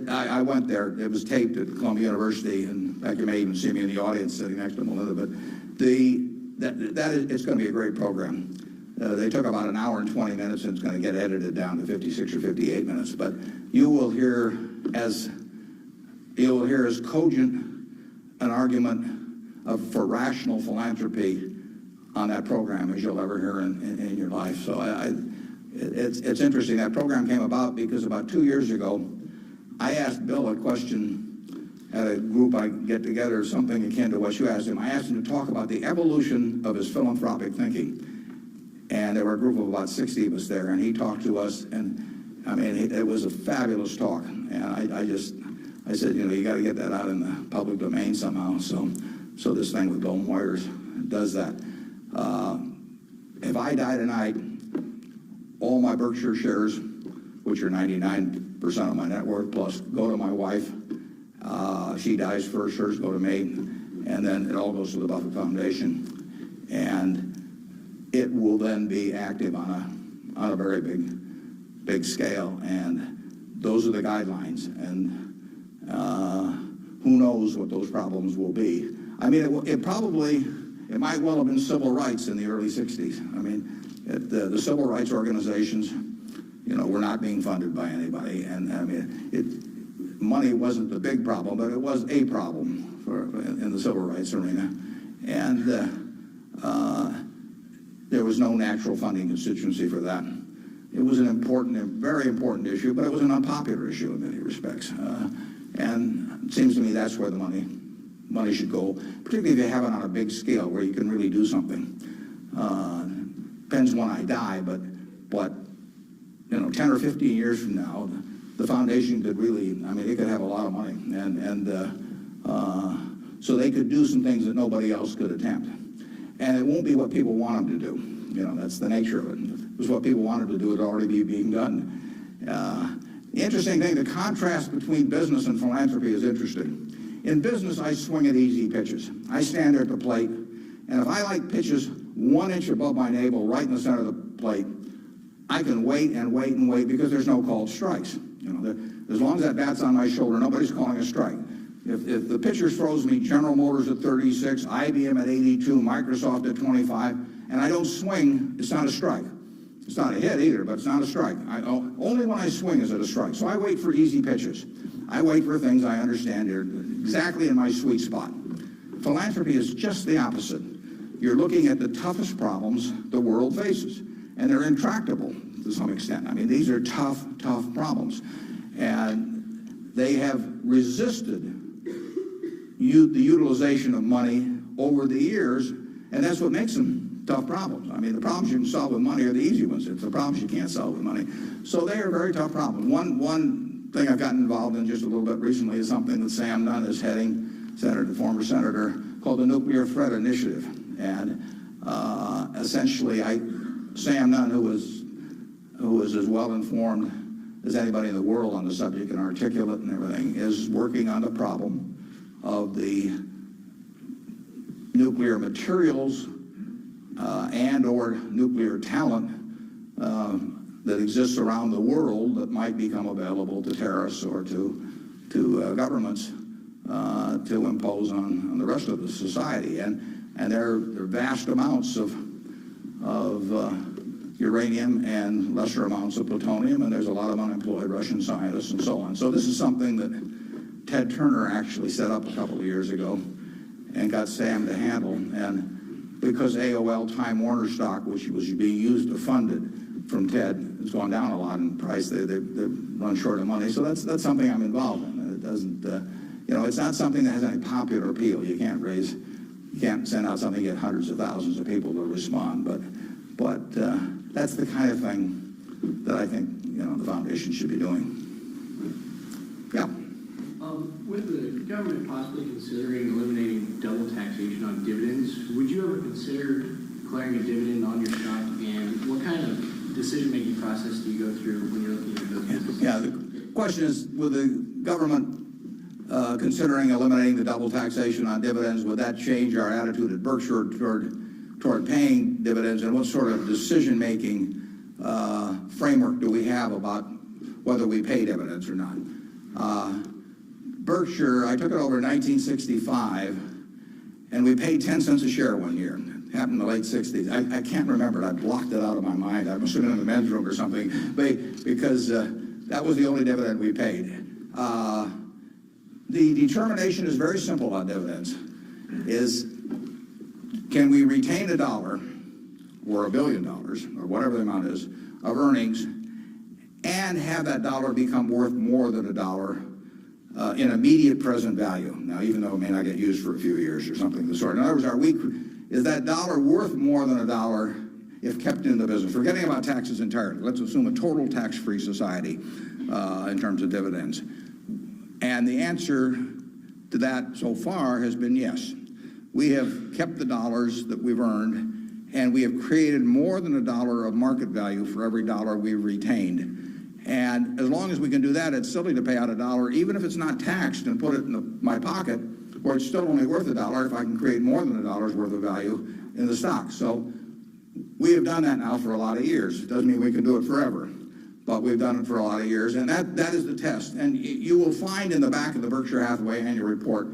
I went there. It was taped at Columbia University, and in fact, you may even see me in the audience sitting next to Melinda. But it's going to be a great program. They took about an hour and 20 minutes, and it's going to get edited down to 56 or 58 minutes. But you will hear as cogent an argument for rational philanthropy on that program as you'll ever hear in your life. So it's interesting. That program came about because about 2 years ago, I asked Bill a question at a group I get together, something akin to what you asked him. I asked him to talk about the evolution of his philanthropic thinking. And there were a group of about 60 of us there, and he talked to us, and I mean, it was a fabulous talk. And I said, you got to get that out in the public domain somehow. So this thing with Bill Moyers does that. If I die tonight, all my Berkshire shares, which are 99% of my net worth, plus go to my wife. She dies first, hers go to me, and then it all goes to the Buffett Foundation. And it will then be active on a very big scale. And those are the guidelines. And who knows what those problems will be. I mean, it might well have been civil rights in the early 60s. I mean, the civil rights organizations, were not being funded by anybody. And I mean, money wasn't the big problem, but it was a problem in the civil rights arena. And there was no natural funding constituency for that. It was a very important issue, but it was an unpopular issue in many respects. And it seems to me that's where the money should go, particularly if you have it on a big scale where you can really do something. Depends when I die, but 10 or 15 years from now, the foundation could really, it could have a lot of money, and so they could do some things that nobody else could attempt. And it won't be what people want them to do. That's the nature of it. If it was what people wanted to do, it'd already be being done. The interesting thing, the contrast between business and philanthropy is interesting. In business, I swing at easy pitches. I stand there at the plate, and if I like pitches 1 inch above my navel, right in the center of the plate, I can wait and wait and wait because there's no called strikes. As long as that bat's on my shoulder, nobody's calling a strike. If the pitcher throws me General Motors at 36, IBM at 82, Microsoft at 25, and I don't swing, it's not a strike. It's not a hit either, but it's not a strike. Only when I swing is it a strike. So I wait for easy pitches. I wait for things I understand are exactly in my sweet spot. Philanthropy is just the opposite. You're looking at the toughest problems the world faces, and they're intractable to some extent. These are tough problems. And they have resisted the utilization of money over the years, and that's what makes them tough problems. The problems you can solve with money are the easy ones. It's the problems you can't solve with money. So they are very tough problems. One thing I've gotten involved in just a little bit recently is something that Sam Nunn is heading, the former senator, called the Nuclear Threat Initiative. And essentially, Sam Nunn, who is as well informed as anybody in the world on the subject and articulate and everything, is working on the problem of the nuclear materials and or nuclear talent that exists around the world that might become available to terrorists or to governments to impose on the rest of the society. And there are vast amounts of uranium and lesser amounts of plutonium, and there's a lot of unemployed Russian scientists and so on. So this is something that Ted Turner actually set up a couple of years ago and got Sam to handle. And because AOL Time Warner stock, which was being used to fund it from Ted, has gone down a lot in price, they run short of money. So that's something I'm involved in. And it doesn't, it's not something that has any popular appeal. You can't send out something and get hundreds of thousands of people to respond. But that's the kind of thing that I think the foundation should be doing. Yeah. With the government possibly considering eliminating double taxation on dividends, would you ever consider declaring a dividend on your stock? And what kind of decision-making process do you go through when you're looking at those businesses? Yeah, the question is, with the government considering eliminating the double taxation on dividends, would that change our attitude at Berkshire toward paying dividends, and what sort of decision-making framework do we have about whether we pay dividends or not? Berkshire, I took it over in 1965, and we paid 10 cents a share one year. It happened in the late 60s. I can't remember it. I blocked it out of my mind. I must have been in the men's room or something, because that was the only dividend we paid. The determination is very simple on dividends, can we retain $1 or $1 billion or whatever the amount is of earnings and have that dollar become worth more than $1 in immediate present value? Now, even though it may not get used for a few years or something of the sort. In other words, is that dollar worth more than $1 if kept in the business? Forgetting about taxes entirely. Let's assume a total tax-free society in terms of dividends. And the answer to that so far has been yes. We have kept the dollars that we've earned and we have created more than $1 of market value for every dollar we've retained. And as long as we can do that, it's silly to pay out $1, even if it's not taxed, and put it in my pocket, where it's still only worth $1 if I can create more than $1 worth of value in the stock. So we have done that now for a lot of years. It doesn't mean we can do it forever, but we've done it for a lot of years, and that is the test. And you will find in the back of the Berkshire Hathaway annual report,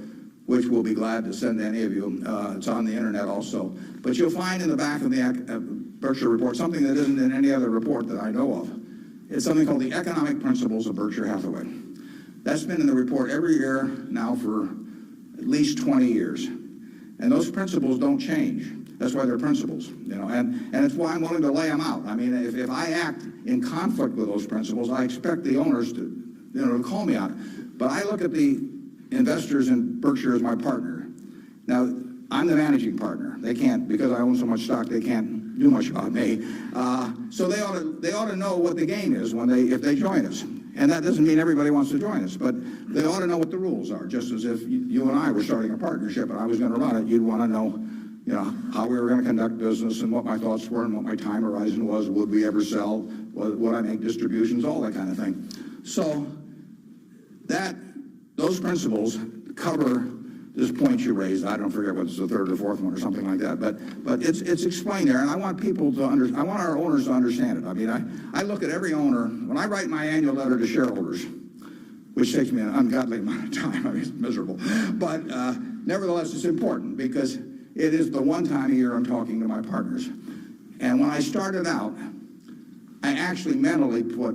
which we'll be glad to send to any of you. It's on the internet also. But you'll find in the back of the Berkshire report something that isn't in any other report that I know of. It's something called the Economic Principles of Berkshire Hathaway. That's been in the report every year now for at least 20 years. And those principles don't change. That's why they're principles, and it's why I'm willing to lay them out. I mean, if I act in conflict with those principles, I expect the owners to call me on it. But I look at the investors in Berkshire as my partner. Now, I'm the managing partner. They can't, because I own so much stock, they can't do much about me. So they ought to know what the game is if they join us. And that doesn't mean everybody wants to join us, but they ought to know what the rules are. Just as if you and I were starting a partnership and I was going to run it, you'd want to know, how we were going to conduct business and what my thoughts were and what my time horizon was. Would we ever sell? Would I make distributions? All that kind of thing. So those principles cover this point you raised. I don't forget what's the third or fourth one or something like that, but it's explained there, and I want people to I want our owners to understand it. I mean, I look at every owner when I write my annual letter to shareholders, which takes me an ungodly amount of time. I mean, it's miserable, but nevertheless, it's important because it is the one time a year I'm talking to my partners. And when I started out, I actually mentally put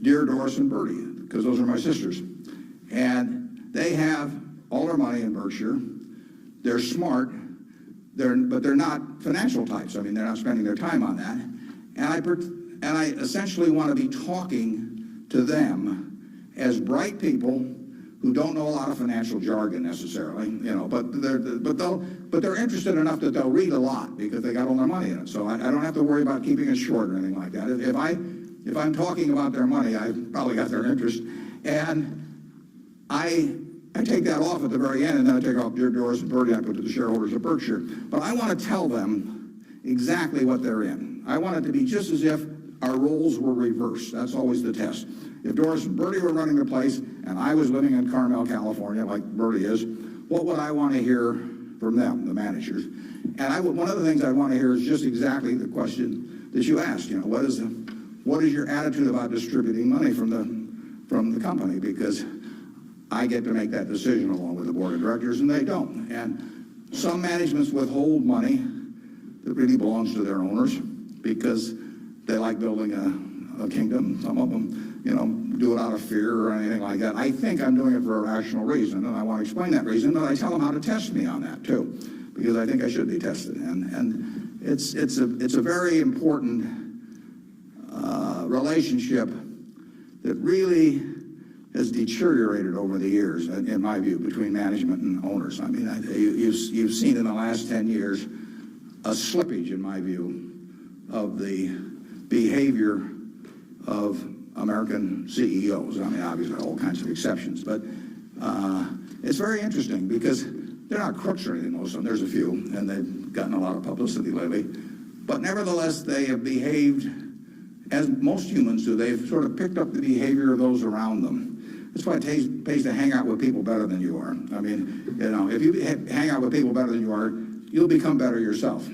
Dear Doris and Bertie, because those are my sisters. And they have all their money in Berkshire. They're smart, but they're not financial types. I mean, they're not spending their time on that. And I essentially want to be talking to them as bright people who don't know a lot of financial jargon necessarily, but they're interested enough that they'll read a lot because they got all their money in it. So I don't have to worry about keeping it short or anything like that. If I'm talking about their money, I've probably got their interest, and I take that off at the very end, and then I take off Dear Doris and Bertie, I put to the shareholders of Berkshire. But I want to tell them exactly what they're in. I want it to be just as if our roles were reversed. That's always the test. If Doris and Bertie were running the place and I was living in Carmel, California, like Bertie is, what would I want to hear from them, the managers? And one of the things I want to hear is just exactly the question that you asked. What is your attitude about distributing money from the company? Because I get to make that decision along with the board of directors, and they don't. And some managements withhold money that really belongs to their owners because they like building a kingdom. Some of them, do it out of fear or anything like that. I think I'm doing it for a rational reason, and I want to explain that reason, and I tell them how to test me on that too, because I think I should be tested. And it's a very important relationship that really has deteriorated over the years, in my view, between management and owners. I mean, you've seen in the last 10 years a slippage, in my view, of the behavior of American CEOs. I mean, obviously, all kinds of exceptions, but it's very interesting because they're not crooks or anything, most of them. There's a few, and they've gotten a lot of publicity lately. But nevertheless, they have behaved as most humans do. They've sort of picked up the behavior of those around them. That's why it pays to hang out with people better than you are. I mean, if you hang out with people better than you are, you'll become better yourself.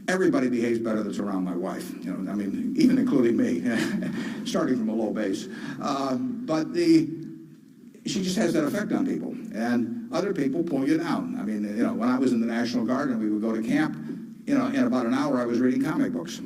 Everybody behaves better that's around my wife. I mean, even including me, starting from a low base. But she just has that effect on people, and other people pull you down. I mean, when I was in the National Guard and we would go to camp, in about an hour I was reading comic books.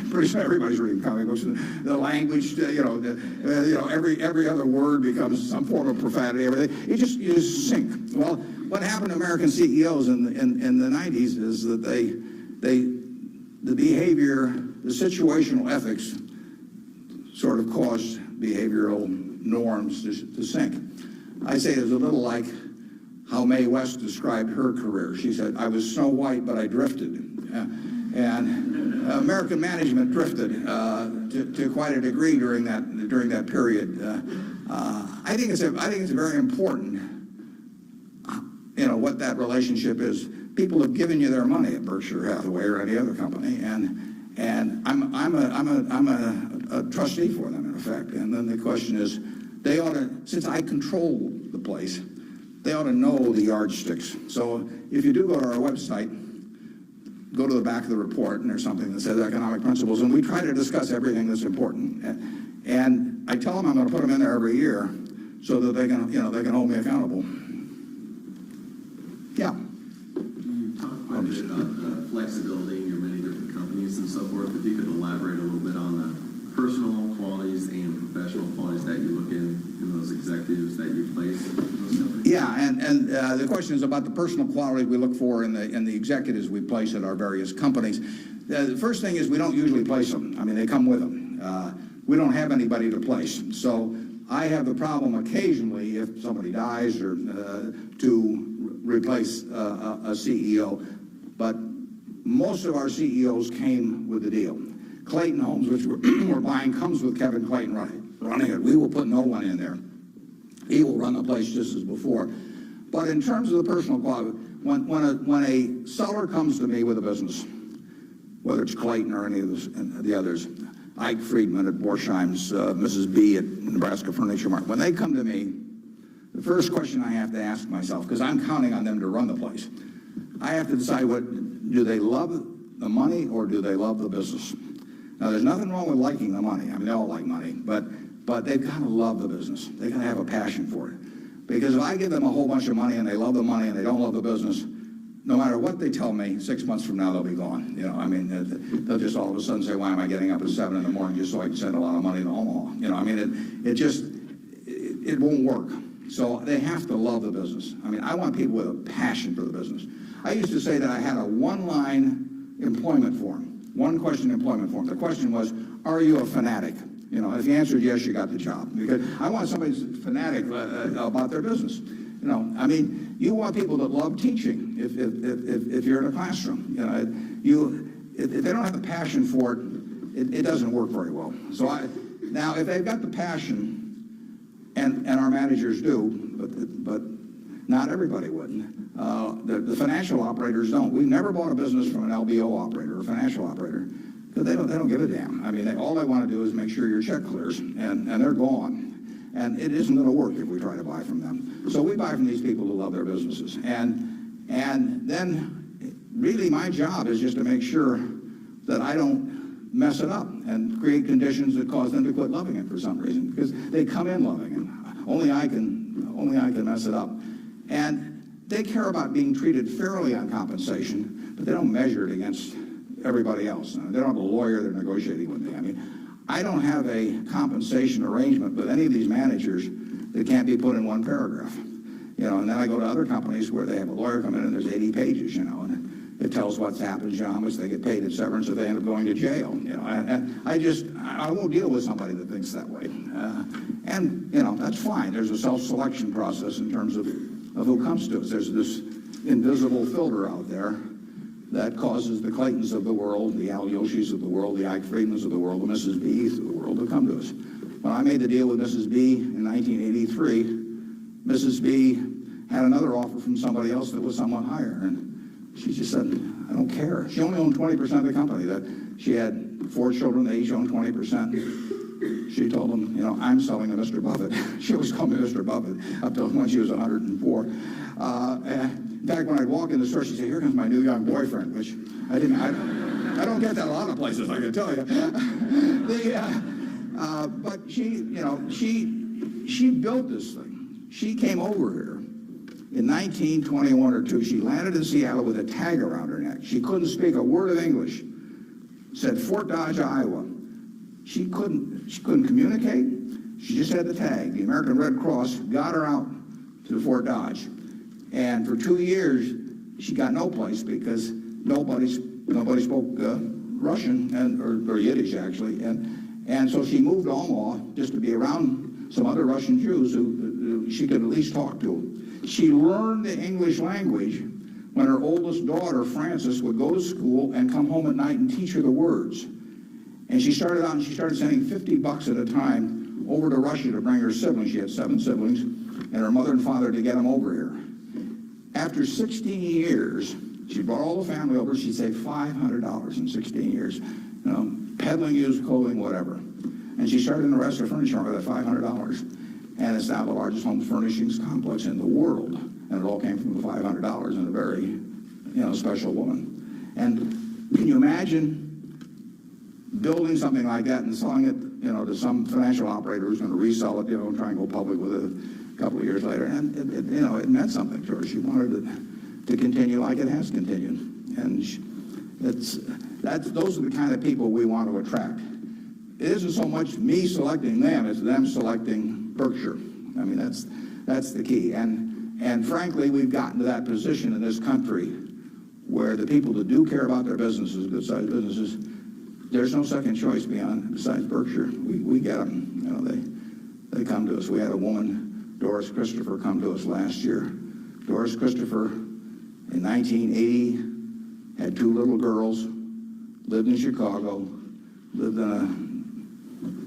Pretty soon everybody's reading comic books. The language, every other word becomes some form of profanity. Everything. You just sink. Well, what happened to American CEOs in the 90s is that the behavior, the situational ethics, sort of caused behavioral norms to sink. I say it's a little like how Mae West described her career. She said, "I was Snow White, but I drifted." And American management drifted to quite a degree during that period. I think it's very important, what that relationship is people have given you their money at Berkshire Hathaway or any other company, and I'm a trustee for them, in effect. And then the question is, they ought to, since I control the place, they ought to know the yardsticks. So if you do go to our website, go to the back of the report, and there's something that says economic principles, and we try to discuss everything that's important. And I tell them I'm going to put them in there every year so that they can, they can hold me accountable. Yeah. You talked quite a bit about flexibility in your many different companies and so forth. If you could elaborate a little bit on the personal qualities and professional qualities that you look in those executives that you place in those companies. Yeah, and the question is about the personal quality we look for in the executives we place at our various companies. The first thing is we don't usually place them. I mean, they come with them. We don't have anybody to place. So I have the problem occasionally, if somebody dies, or to replace a CEO. But most of our CEOs came with the deal. Clayton Homes, which we're buying, comes with Kevin Clayton running it. We will put no one in there. He will run the place just as before. But in terms of the personal quality, when a seller comes to me with a business, whether it's Clayton or any of the others, Ike Friedman at Borsheim's, Mrs. B at Nebraska Furniture Mart, when they come to me, the first question I have to ask myself, because I'm counting on them to run the place, I have to decide, do they love the money or do they love the business? Now, there's nothing wrong with liking the money. I mean, they all like money, but they've got to love the business. They've got to have a passion for it. Because if I give them a whole bunch of money and they love the money and they don't love the business, no matter what they tell me, 6 months from now they'll be gone. I mean, they'll just all of a sudden say, why am I getting up at 7 in the morning just so I can send a lot of money to Omaha? I mean, it won't work. So they have to love the business. I mean, I want people with a passion for the business. I used to say that I had a one-line employment form, one-question employment form. The question was, are you a fanatic? If you answered yes, you got the job. Because I want somebody who's fanatic about their business. I mean, you want people that love teaching. If you're in a classroom, if they don't have the passion for it, it doesn't work very well. So now, if they've got the passion, and our managers do, but not everybody would. The financial operators don't. We've never bought a business from an LBO operator or a financial operator because they don't give a damn. I mean, all they want to do is make sure your check clears, and they're gone. And it isn't going to work if we try to buy from them. So we buy from these people who love their businesses. And then really my job is just to make sure that I don't mess it up and create conditions that cause them to quit loving it for some reason, because they come in loving it. Only I can mess it up. And they care about being treated fairly on compensation, but they don't measure it against everybody else. They don't have a lawyer they're negotiating with me. I mean, I don't have a compensation arrangement with any of these managers that can't be put in one paragraph. And then I go to other companies where they have a lawyer come in and there's 80 pages, and it tells what's happened, how much they get paid at severance, if they end up going to jail. And I won't deal with somebody that thinks that way. And that's fine. There's a self-selection process in terms of who comes to us. There's this invisible filter out there that causes the Claytons of the world, the Al Yoshis of the world, the Ike Friedmans of the world, the Mrs. B's of the world to come to us. When I made the deal with Mrs. B in 1983, Mrs. B had another offer from somebody else that was somewhat higher, and she just said, I don't care. She only owned 20% of the company. That she had 4 children, they each owned 20%. She told them, I'm selling to Mr. Buffett. She always called me Mr. Buffett up till when she was 104. In fact, when I'd walk in the store, she'd say, here comes my new young boyfriend, which I don't get that a lot of places, I can tell you. But she built this thing. She came over here in 1921 or 2. She landed in Seattle with a tag around her neck. She couldn't speak a word of English. Said Fort Dodge, Iowa. She couldn't communicate. She just had the tag. The American Red Cross got her out to Fort Dodge. And for 2 years, she got no place because nobody spoke Russian or Yiddish, actually. And so she moved to Omaha just to be around some other Russian Jews who she could at least talk to. She learned the English language when her oldest daughter, Frances, would go to school and come home at night and teach her the words. And she started sending $50 at a time over to Russia to bring her siblings. She had 7 siblings, and her mother and father to get them over here. After 16 years, She brought all the family over. She saved $500 in 16 years, peddling used clothing, whatever. And she started in the rest of the furniture with that $500. And it's now the largest home furnishings complex in the world. And it all came from the $500 and a very, special woman. And can you imagine building something like that and selling it, to some financial operator who's going to resell it, and try and go public with it a couple of years later? And it meant something to her. She wanted it to continue like it has continued. And those are the kind of people we want to attract. It isn't so much me selecting them, it's them selecting Berkshire. I mean, that's the key. And frankly, we've gotten to that position in this country where the people that do care about their businesses, good-sized businesses, there's no second choice besides Berkshire. We get them. They come to us. We had a woman, Doris Christopher, come to us last year. Doris Christopher, in 1980, had 2 little girls, lived in Chicago, lived in a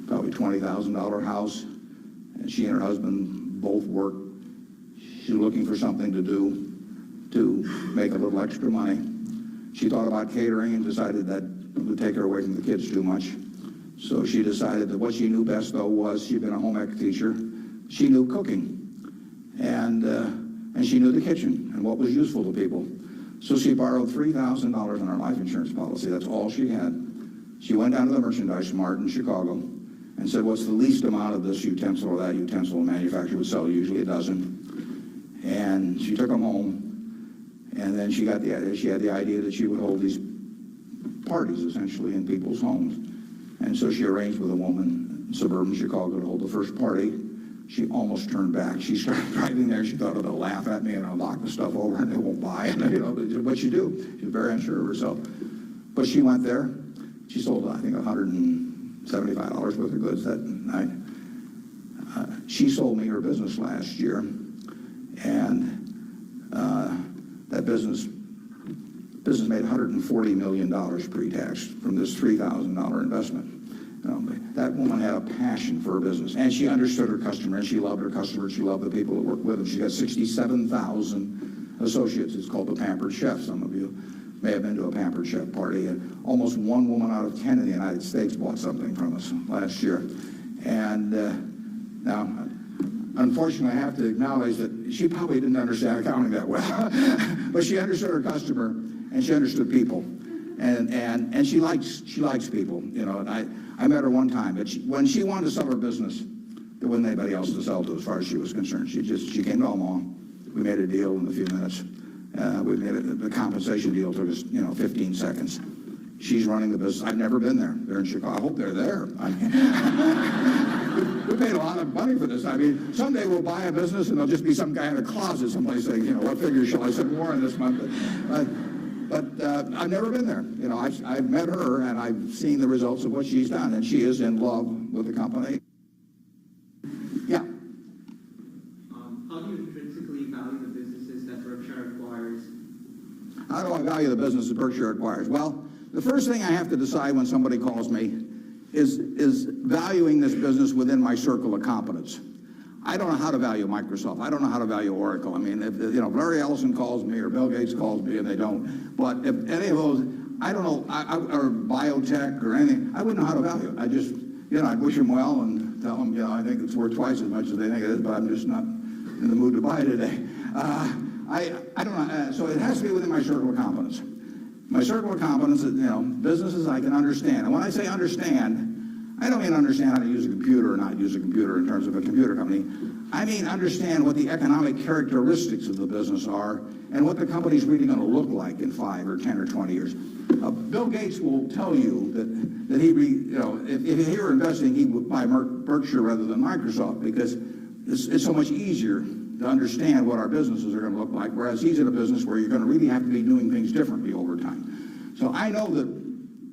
probably $20,000 house, and she and her husband both worked. She's looking for something to do to make a little extra money. She thought about catering and decided that would take her away from the kids too much. So she decided that what she knew best, though, was she'd been a home ec teacher. She knew cooking, and she knew the kitchen and what was useful to people. So she borrowed $3,000 on her life insurance policy. That's all she had. She went down to the merchandise mart in Chicago and said, what's the least amount of this utensil or that utensil a manufacturer would sell? Usually a dozen. And she took them home. And then she had the idea that she would hold these parties, essentially, in people's homes. And so she arranged with a woman in suburban Chicago to hold the first party. She almost turned back. She started driving there. She thought, oh, they'll laugh at me and I'll knock the stuff over and they won't buy it. What you do. She's very unsure of herself. But she went there. She sold, I think, $175 worth of goods that night. She sold me her business last year. And that business made $140 million pre-tax from this $3,000 investment. That woman had a passion for her business, and she understood her customer, and she loved her customers. She loved the people that worked with them. She got 67,000 associates. It's called the Pampered Chef. Some of you may have been to a Pampered Chef party. And almost 1 woman out of 10 in the United States bought something from us last year. And now, unfortunately, I have to acknowledge that she probably didn't understand accounting that well, but she understood her customer and she understood people, and she likes people, And I met her one time, but when she wanted to sell her business, there wasn't anybody else to sell to as far as she was concerned. She came to Alma. We made a deal in a few minutes. The compensation deal took us 15 seconds. She's running the business. I've never been there. They're in Chicago. I hope they're there. We paid a lot of money for this. I mean, someday we'll buy a business and there'll just be some guy in a closet someplace saying, what figure shall I send Warren this month? But I've never been there. I've met her and I've seen the results of what she's done, and she is in love with the company. Yeah. How do you intrinsically value the businesses that Berkshire acquires? How do I value the business that Berkshire acquires? Well, the first thing I have to decide when somebody calls me is valuing this business within my circle of competence. I don't know how to value Microsoft. I don't know how to value Oracle. I mean, if Larry Ellison calls me or Bill Gates calls me, and they don't. But if any of those, I don't know, or biotech or anything, I wouldn't know how to value it. I just, I'd wish them well and tell them, I think it's worth twice as much as they think it is, but I'm just not in the mood to buy it today. I don't know. So it has to be within my circle of competence. My circle of competence is, businesses I can understand. And when I say understand, I don't mean understand how to use a computer or not use a computer in terms of a computer company. I mean understand what the economic characteristics of the business are and what the company's really going to look like in 5 or 10 or 20 years. Bill Gates will tell you that if he were investing, he would buy Berkshire rather than Microsoft because it's so much easier to understand what our businesses are going to look like, whereas he's in a business where you're going to really have to be doing things differently over time. So I know that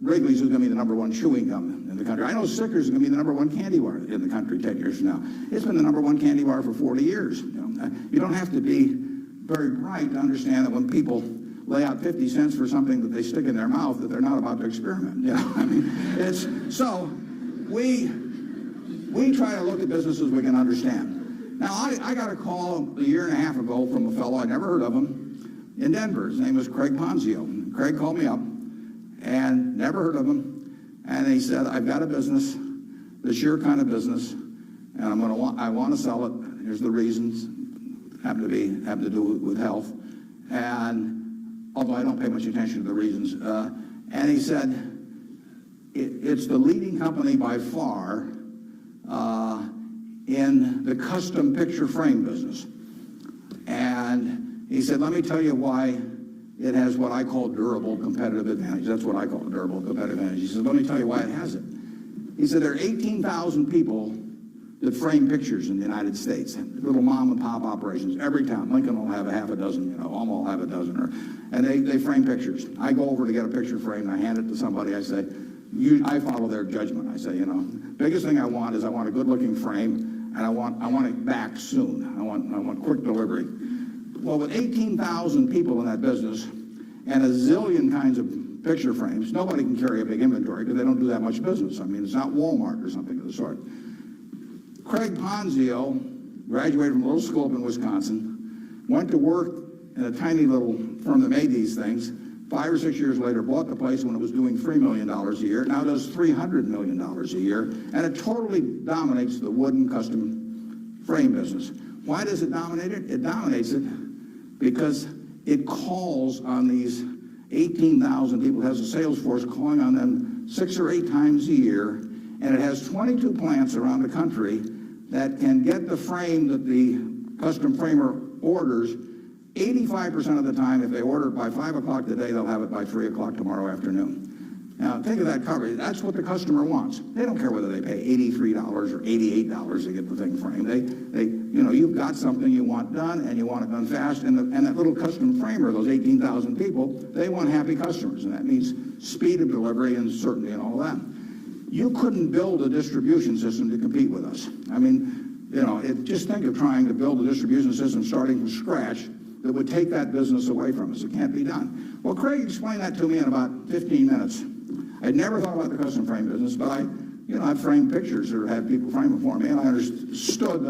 Wrigley's is going to be the #1 chewing gum in the country. I know Snickers is going to be the #1 candy bar in the country 10 years from now. It's been the #1 candy bar for 40 years. You don't have to be very bright to understand that when people lay out 50 cents for something that they stick in their mouth, that they're not about to experiment. I mean, so we try to look at businesses we can understand. Now, I got a call a year and a half ago from a fellow, I never heard of him, in Denver. His name was Craig Ponzio. Craig called me up and never heard of him. And he said, I've got a business, this your kind of business, and I want to sell it. Here's the reasons. Happen to do with health. And although I don't pay much attention to the reasons. And he said, it's the leading company by far in the custom picture frame business. And he said, let me tell you why it has what I call durable competitive advantage. That's what I call durable competitive advantage. He said, let me tell you why it has it. He said, there are 18,000 people that frame pictures in the United States, little mom and pop operations. Every town, Lincoln will have a half a dozen, Alma will have a dozen, and they frame pictures. I go over to get a picture frame, and I hand it to somebody. I say, I follow their judgment. I say, biggest thing I want is I want a good-looking frame, and I want it back soon. I want quick delivery. Well, with 18,000 people in that business and a zillion kinds of picture frames, nobody can carry a big inventory because they don't do that much business. I mean, it's not Walmart or something of the sort. Craig Ponzio graduated from a little school up in Wisconsin, went to work in a tiny little firm that made these things. 5 or 6 years later, bought the place when it was doing $3 million a year. Now does $300 million a year, and it totally dominates the wooden custom frame business. Why does it dominate it? It dominates it because it calls on these 18,000 people. It has a sales force calling on them 6 or 8 times a year, and it has 22 plants around the country that can get the frame that the custom framer orders. 85% of the time, if they order it by 5 o'clock today, they'll have it by 3 o'clock tomorrow afternoon. Now, think of that coverage. That's what the customer wants. They don't care whether they pay $83 or $88 to get the thing framed. You've got something you want done, and you want it done fast. And that little custom framer, those 18,000 people, they want happy customers, and that means speed of delivery and certainty and all that. You couldn't build a distribution system to compete with us. I mean, just think of trying to build a distribution system starting from scratch that would take that business away from us. It can't be done. Well, Craig explained that to me in about 15 minutes. I'd never thought about the custom frame business, but I've framed pictures or had people frame them for me, and I understood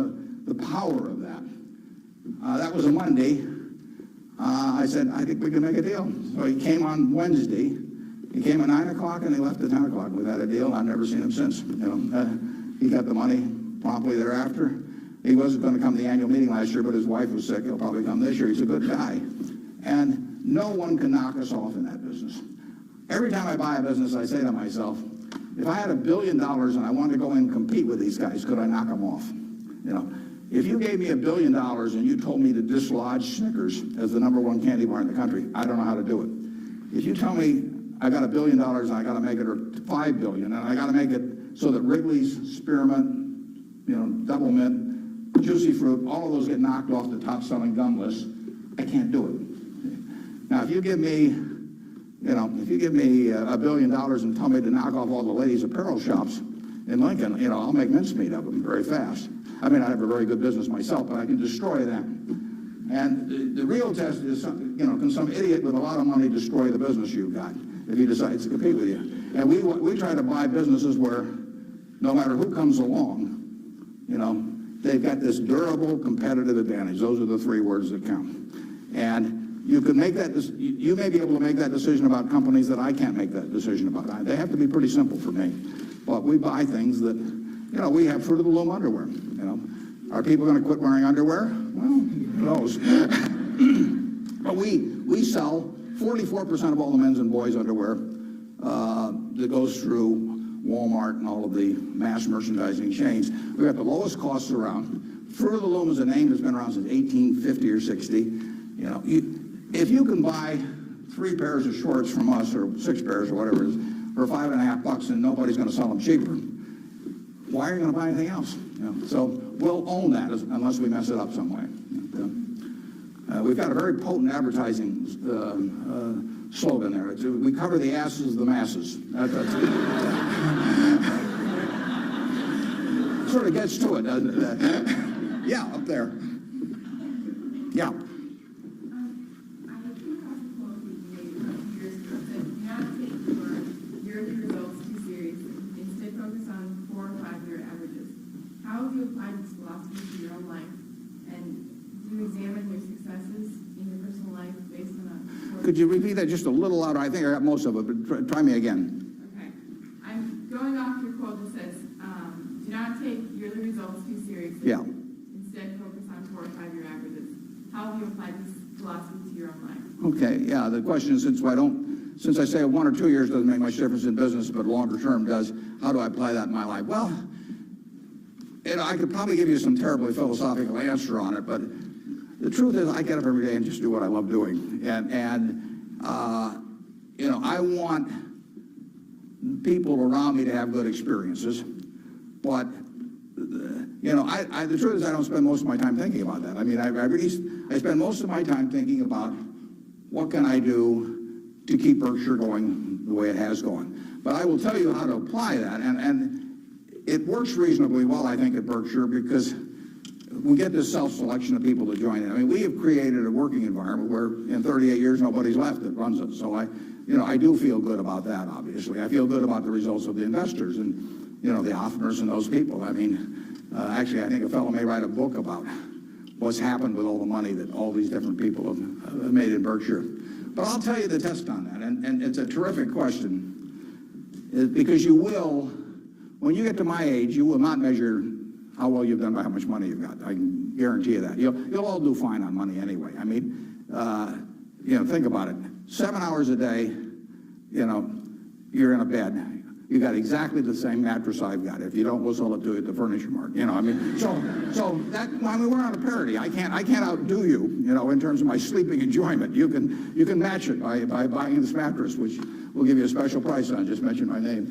the power of that. That was a Monday. I said, I think we can make a deal. So he came on Wednesday. He came at 9 o'clock, and he left at 10 o'clock. We've had a deal. I've never seen him since. He got the money promptly thereafter. He wasn't going to come to the annual meeting last year, but his wife was sick. He'll probably come this year. He's a good guy. And no one can knock us off in that business. Every time I buy a business, I say to myself, if I had $1 billion and I wanted to go in and compete with these guys, could I knock them off? If you gave me $1 billion and you told me to dislodge Snickers as the #1 candy bar in the country, I don't know how to do it. If you tell me I got $1 billion and I got to make it, or $5 billion, and I got to make it so that Wrigley's, Spearmint, Double Mint, Juicy Fruit, all of those get knocked off the top-selling gum list, I can't do it. Now, if you give me $1 billion and tell me to knock off all the ladies' apparel shops in Lincoln, I'll make mincemeat of them very fast. I mean, I have a very good business myself, but I can destroy them. And the real test is, can some idiot with a lot of money destroy the business you've got if he decides to compete with you? And we try to buy businesses where no matter who comes along, they've got this durable competitive advantage. Those are the 3 words that count. And you can make that. You may be able to make that decision about companies that I can't make that decision about. They have to be pretty simple for me. But we buy things that, we have Fruit of the Loom underwear. Are people going to quit wearing underwear? Well, who knows? But we sell 44% of all the men's and boys' underwear that goes through Walmart and all of the mass merchandising chains. We've got the lowest costs around. Fruit of the Loom is a name that's been around since 1850 or 60. If you can buy 3 pairs of shorts from us, or 6 pairs or whatever it is, for $5.50 and nobody's going to sell them cheaper, why are you going to buy anything else? So we'll own that unless we mess it up some way. We've got a very potent advertising slogan there. We cover the asses of the masses. That's sort of gets to it, doesn't it? Yeah, up there. Yeah. How have you applied this philosophy to your own life? And do you examine your successes in your personal life based on Could you repeat that just a little louder? I think I got most of it, but try me again. Okay. I'm going off your quote that says, do not take yearly results too seriously. Yeah. Instead, focus on 4 or 5 year averages. How have you applied this philosophy to your own life? Okay, yeah, the question is, since I say 1 or 2 years doesn't make much difference in business, but longer term does, how do I apply that in my life? Well, I could probably give you some terribly philosophical answer on it, but the truth is I get up every day and just do what I love doing. I want people around me to have good experiences, but the truth is I don't spend most of my time thinking about that. I mean, I spend most of my time thinking about what can I do to keep Berkshire going the way it has gone. But I will tell you how to apply that, and it works reasonably well, I think, at Berkshire, because we get this self-selection of people to join in. I mean, we have created a working environment where in 38 years nobody's left that runs it. So I do feel good about that, obviously. I feel good about the results of the investors and, the Hoffners and those people. I mean, actually, I think a fellow may write a book about what's happened with all the money that all these different people have made in Berkshire. But I'll tell you the test on that, and it's a terrific question, because you will, when you get to my age, you will not measure how well you've done by how much money you've got. I can guarantee you that. You'll all do fine on money anyway. I mean, think about it. 7 hours a day, you're in a bed. You got exactly the same mattress I've got. If you don't, we'll sell it to you at the furniture mart. We're on a parity. I can't outdo you, in terms of my sleeping enjoyment. You can match it by buying this mattress, which we'll give you a special price on. Just mention my name.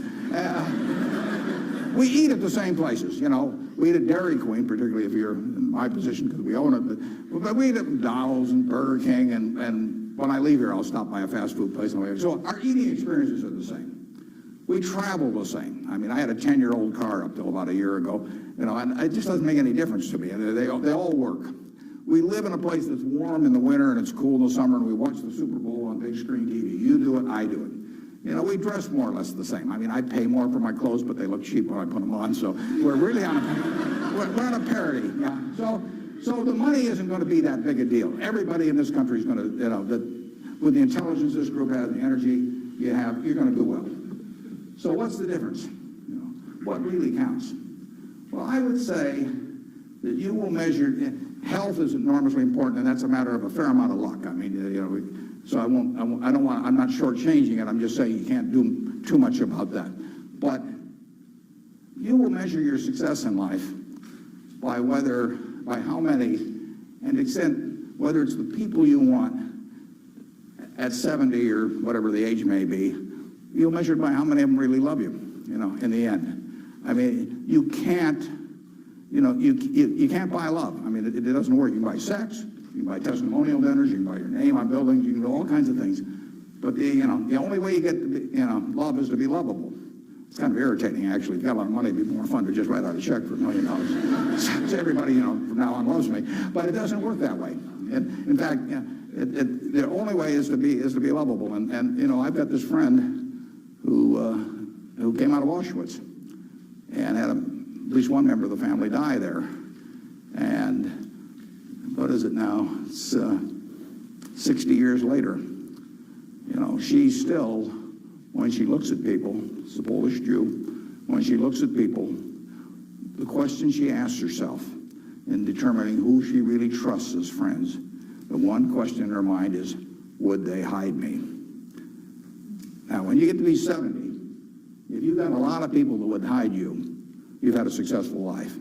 We eat at the same places, We eat at Dairy Queen, particularly if you're in my position because we own it. But we eat at McDonald's and Burger King, and when I leave here, I'll stop by a fast food place on the way. So our eating experiences are the same. We travel the same. I mean, I had a 10-year-old car up till about a year ago, and it just doesn't make any difference to me. They all work. We live in a place that's warm in the winter and it's cool in the summer, and we watch the Super Bowl on big screen TV. You do it, I do it. We dress more or less the same. I mean, I pay more for my clothes, but they look cheap when I put them on. So we're really on a parity. Yeah. So the money isn't going to be that big a deal. Everybody in this country is going to, with the intelligence this group has, the energy you have, you're going to do well. So what's the difference? What really counts? Well, I would say that you will measure, health is enormously important, and that's a matter of a fair amount of luck. I mean, so I'm not shortchanging it. I'm just saying you can't do too much about that. But you will measure your success in life by how many, and extent, whether it's the people you want at 70 or whatever the age may be, you'll measure it by how many of them really love you, in the end. I mean, you can't buy love. I mean, it doesn't work. You can buy sex, you can buy testimonial dinners, you can buy your name on buildings, you can do all kinds of things. But the only way you get love is to be lovable. It's kind of irritating, actually. If you got a lot of money, it'd be more fun to just write out a check for $1 million. So everybody, from now on loves me. But it doesn't work that way. And in fact, the only way is to be lovable. And I've got this friend who came out of Auschwitz and had at least one member of the family die there. And what is it now? It's 60 years later. She still, when she looks at people, it's a Polish Jew, when she looks at people, the question she asks herself in determining who she really trusts as friends, the one question in her mind is, would they hide me? Now, when you get to be 70, if you've got a lot of people that would hide you, you've had a successful life.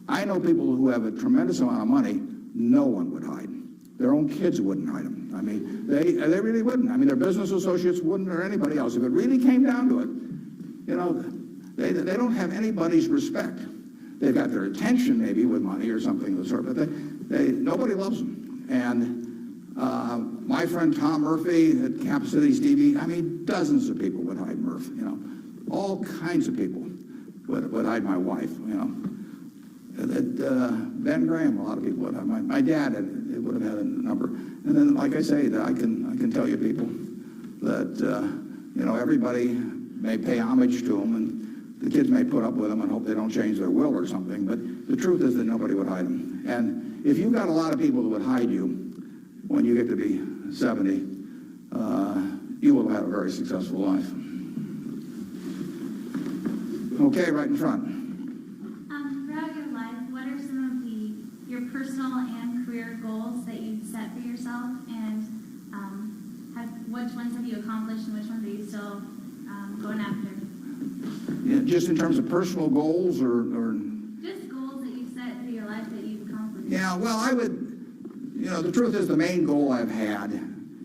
I know people who have a tremendous amount of money, no one would hide. Their own kids wouldn't hide them. I mean, they really wouldn't. I mean, their business associates wouldn't, or anybody else. If it really came down to it, they don't have anybody's respect. They've got their attention maybe with money or something of the sort, but nobody loves them. And my friend Tom Murphy at Cap Cities TV, I mean, dozens of people would hide Murph. All kinds of people would hide my wife. Ben Graham, a lot of people would have. My dad would have had a number. And then, like I say, I can tell you people that everybody may pay homage to them, and the kids may put up with them and hope they don't change their will or something. But the truth is that nobody would hide them. And if you've got a lot of people that would hide you when you get to be 70, you will have a very successful life. Okay, right in front. Throughout your life, what are some of your personal and career goals that you've set for yourself, and which ones have you accomplished, and which ones are you still going after? Yeah, just in terms of personal goals, or Just goals that you've set for your life that you've accomplished. yeah, well, I would, the truth is the main goal I've had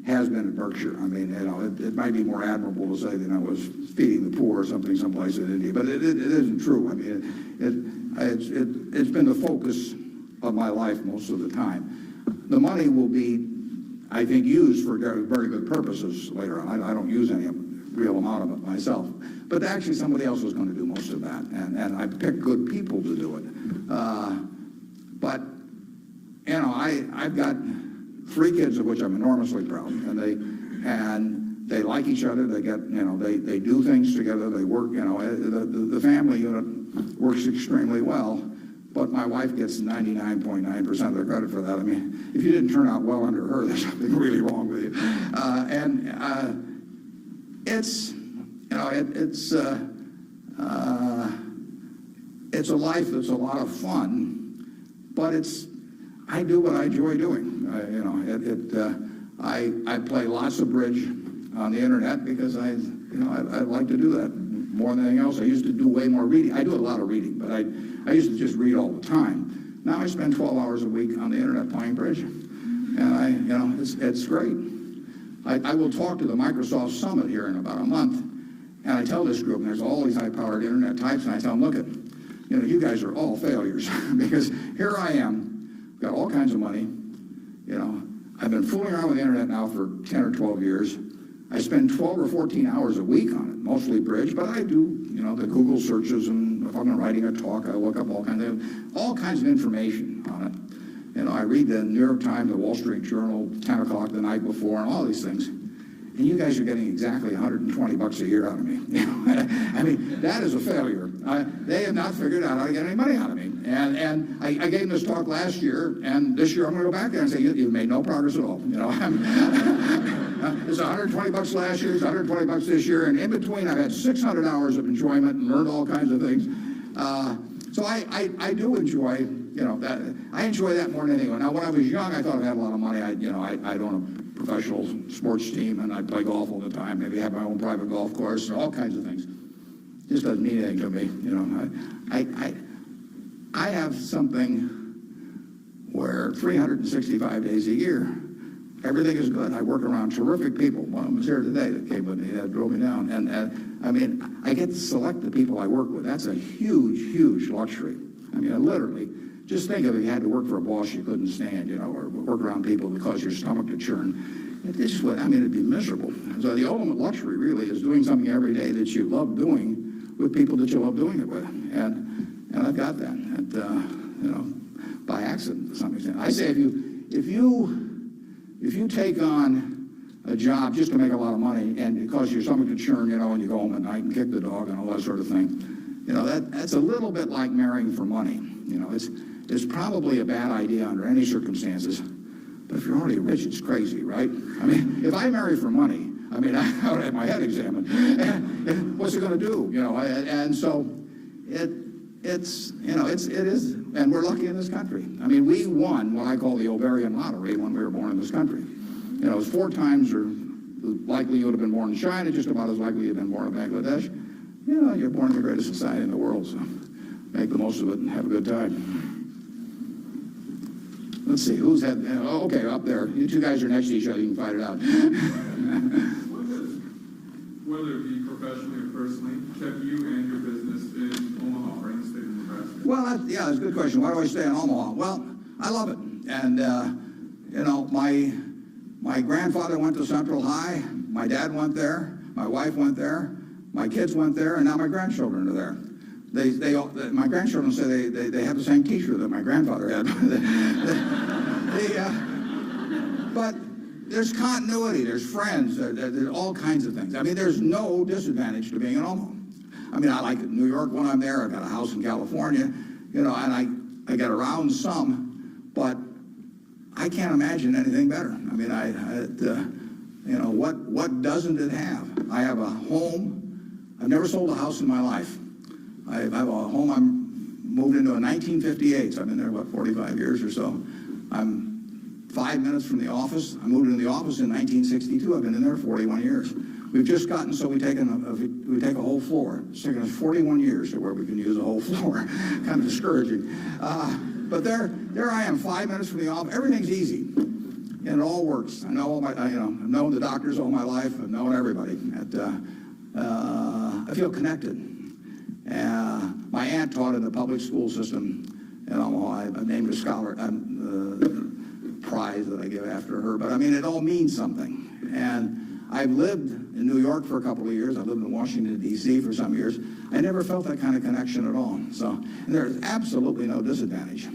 has been at Berkshire. I mean, it might be more admirable to say that I was feeding the poor or something someplace in India, but it isn't true. I mean, it's been the focus of my life most of the time. The money will be, I think, used for very good purposes later on. I don't use any real amount of it myself, but actually somebody else is going to do most of that, and I pick good people to do it. But I've got 3 kids of which I'm enormously proud, and they like each other. They get, they do things together. They work. The family unit works extremely well. But my wife gets 99.9% of the credit for that. I mean, if you didn't turn out well under her, there's something really wrong with you. It's a life that's a lot of fun, but I do what I enjoy doing. I play lots of bridge on the internet because I like to do that more than anything else. I used to do way more reading. I do a lot of reading, but I used to just read all the time. Now I spend 12 hours a week on the internet playing bridge, and it's great. I will talk to the Microsoft Summit here in about a month, and I tell this group, and there's all these high-powered internet types, and I tell them, look, you guys are all failures because here I am, got all kinds of money. I've been fooling around with the internet now for 10 or 12 years. I spend 12 or 14 hours a week on it, mostly bridge, but I do, the Google searches, and if I'm writing a talk, I look up all kinds of information on it. I read the New York Times, the Wall Street Journal, 10 o'clock the night before, and all these things. And you guys are getting exactly $120 a year out of me. I mean, that is a failure. They have not figured out how to get any money out of me. And I gave this talk last year, and this year I'm going to go back there and say, you've made no progress at all. It's $120 last year, it's $120 this year, and in between I've had 600 hours of enjoyment and learned all kinds of things. So I do enjoy, that. I enjoy that more than anyone. Now, when I was young, I thought I had a lot of money. I'd own a professional sports team, and I'd play golf all the time, maybe have my own private golf course, and all kinds of things. Just doesn't mean anything to me. I have something where 365 days a year, everything is good. I work around terrific people. One of them was here today that came with me, that drove me down. And I mean, I get to select the people I work with. That's a huge, huge luxury. I mean, literally, just think of if you had to work for a boss you couldn't stand, or work around people that cause your stomach to churn. It'd be miserable. So the ultimate luxury really is doing something every day that you love doing with people that you love doing it with. And I've got that, by accident to some extent. I say if you take on a job just to make a lot of money and it causes your stomach to churn, and you go home at night and kick the dog and all that sort of thing, that's a little bit like marrying for money. It's probably a bad idea under any circumstances, but if you're already rich, it's crazy, right? I mean, if I marry for money, I would have my head examined. And what's it going to do? And so it is, and we're lucky in this country. I mean, we won what I call the ovarian lottery when we were born in this country. It was 4 times or likely you would have been born in China, just about as likely you'd have been born in Bangladesh. You're born in the greatest society in the world, so make the most of it and have a good time. Let's see, who's had, okay, up there. You 2 guys are next to each other, you can fight it out. Whether it be professionally or personally, kept you and your business in Omaha or in the state of Nebraska? Well, that's a good question. Why do I stay in Omaha? Well, I love it. And, my grandfather went to Central High. My dad went there. My wife went there. My kids went there, and now my grandchildren are there. My grandchildren say they have the same teacher that my grandfather had. But there's continuity, there's friends, there's all kinds of things. I mean, there's no disadvantage to being in Omaha. I mean, I like New York when I'm there. I've got a house in California, and I get around some, but I can't imagine anything better. I mean, You know, what doesn't it have? I have a home. I've never sold a house in my life. I have a home I moved into in 1958, so I've been there, 45 years or so. I'm 5 minutes from the office. I moved into the office in 1962. I've been in there 41 years. We've just gotten so we take a whole floor. It's taken us 41 years to where we can use a whole floor. Kind of discouraging. But there I am, 5 minutes from the office. Everything's easy, and it all works. I know I've known the doctors all my life. I've known everybody. I feel connected. My aunt taught in the public school system in Omaha. I named a scholar prize that I give after her. But I mean, it all means something. And I've lived in New York for a couple of years. I've lived in Washington, D.C. for some years. I never felt that kind of connection at all. So, and there's absolutely no disadvantage.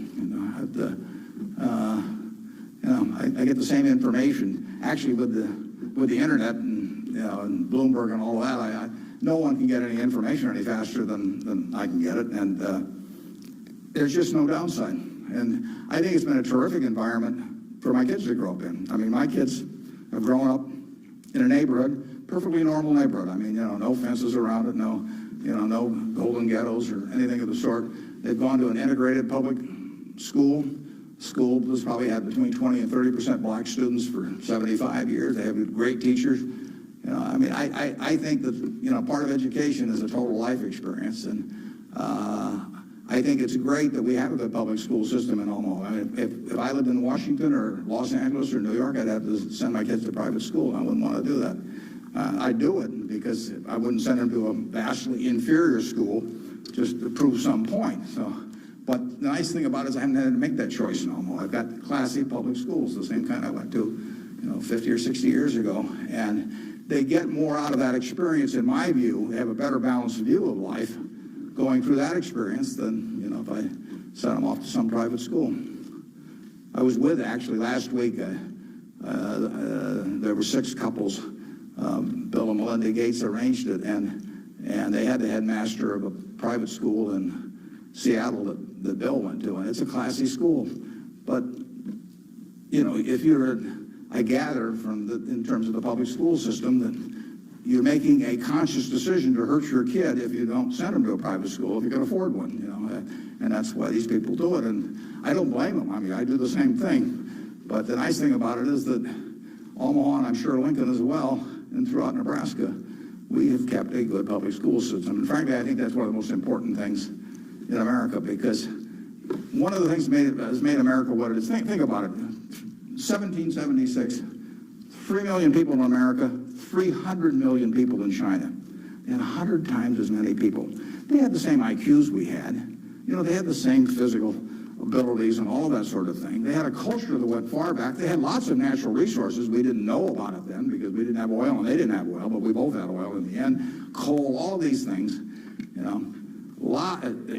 I get the same information. Actually, with the internet and Bloomberg and all that, no one can get any information any faster than I can get it. And there's just no downside. And I think it's been a terrific environment for my kids to grow up in. I mean, my kids have grown up in a neighborhood, perfectly normal neighborhood. I mean, no fences around it, no golden ghettos or anything of the sort. They've gone to an integrated public school. School has probably had between 20 and 30% black students for 75 years. They have great teachers. I think that, part of education is a total life experience. And I think it's great that we have a good public school system in Omaha. I mean, if I lived in Washington or Los Angeles or New York, I'd have to send my kids to private school. I wouldn't want to do that. I'd do it because I wouldn't send them to a vastly inferior school just to prove some point. But the nice thing about it is I haven't had to make that choice in Omaha. I've got classy public schools, the same kind I went to, 50 or 60 years ago. And they get more out of that experience, in my view. They have a better balanced view of life going through that experience than, if I sent them off to some private school. I was actually, last week, there were 6 couples. Bill and Melinda Gates arranged it, and they had the headmaster of a private school in Seattle that Bill went to, and it's a classy school. But, I gather in terms of the public school system that you're making a conscious decision to hurt your kid if you don't send them to a private school if you can afford one, and that's why these people do it. And I don't blame them. I mean, I do the same thing. But the nice thing about it is that Omaha, and I'm sure Lincoln as well, and throughout Nebraska, we have kept a good public school system. And frankly, I think that's one of the most important things in America, because one of the things that has made America what it is. Think about it. 1776, 3 million people in America, 300 million people in China, and 100 times as many people. They had the same IQs we had. They had the same physical abilities and all that sort of thing. They had a culture that went far back. They had lots of natural resources. We didn't know about it then because we didn't have oil and they didn't have oil, but we both had oil in the end. Coal, all these things,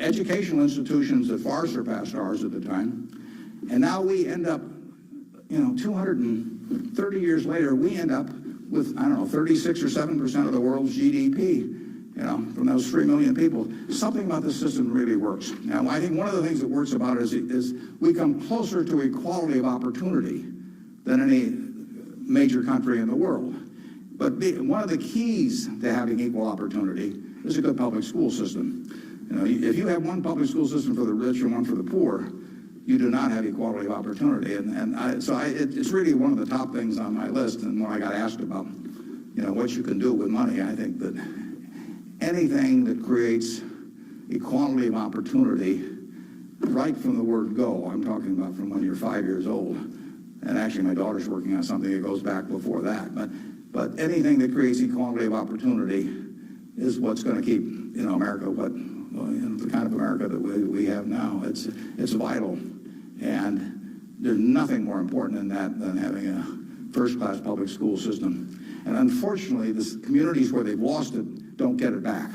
educational institutions that far surpassed ours at the time. And now we end up, 230 years later, we end up with, 36 or 7% of the world's GDP, from those 3 million people. Something about this system really works. Now, I think one of the things that works about it is we come closer to equality of opportunity than any major country in the world. But one of the keys to having equal opportunity is a good public school system. If you have one public school system for the rich and one for the poor, you do not have equality of opportunity. It's really one of the top things on my list. And when I got asked about, what you can do with money, I think that anything that creates equality of opportunity, right from the word go, I'm talking about from when you're 5 years old, and actually my daughter's working on something that goes back before that, but anything that creates equality of opportunity is what's going to keep, America the kind of America that we have now. It's vital, and there's nothing more important than that than having a first-class public school system. And unfortunately, the communities where they've lost it don't get it back.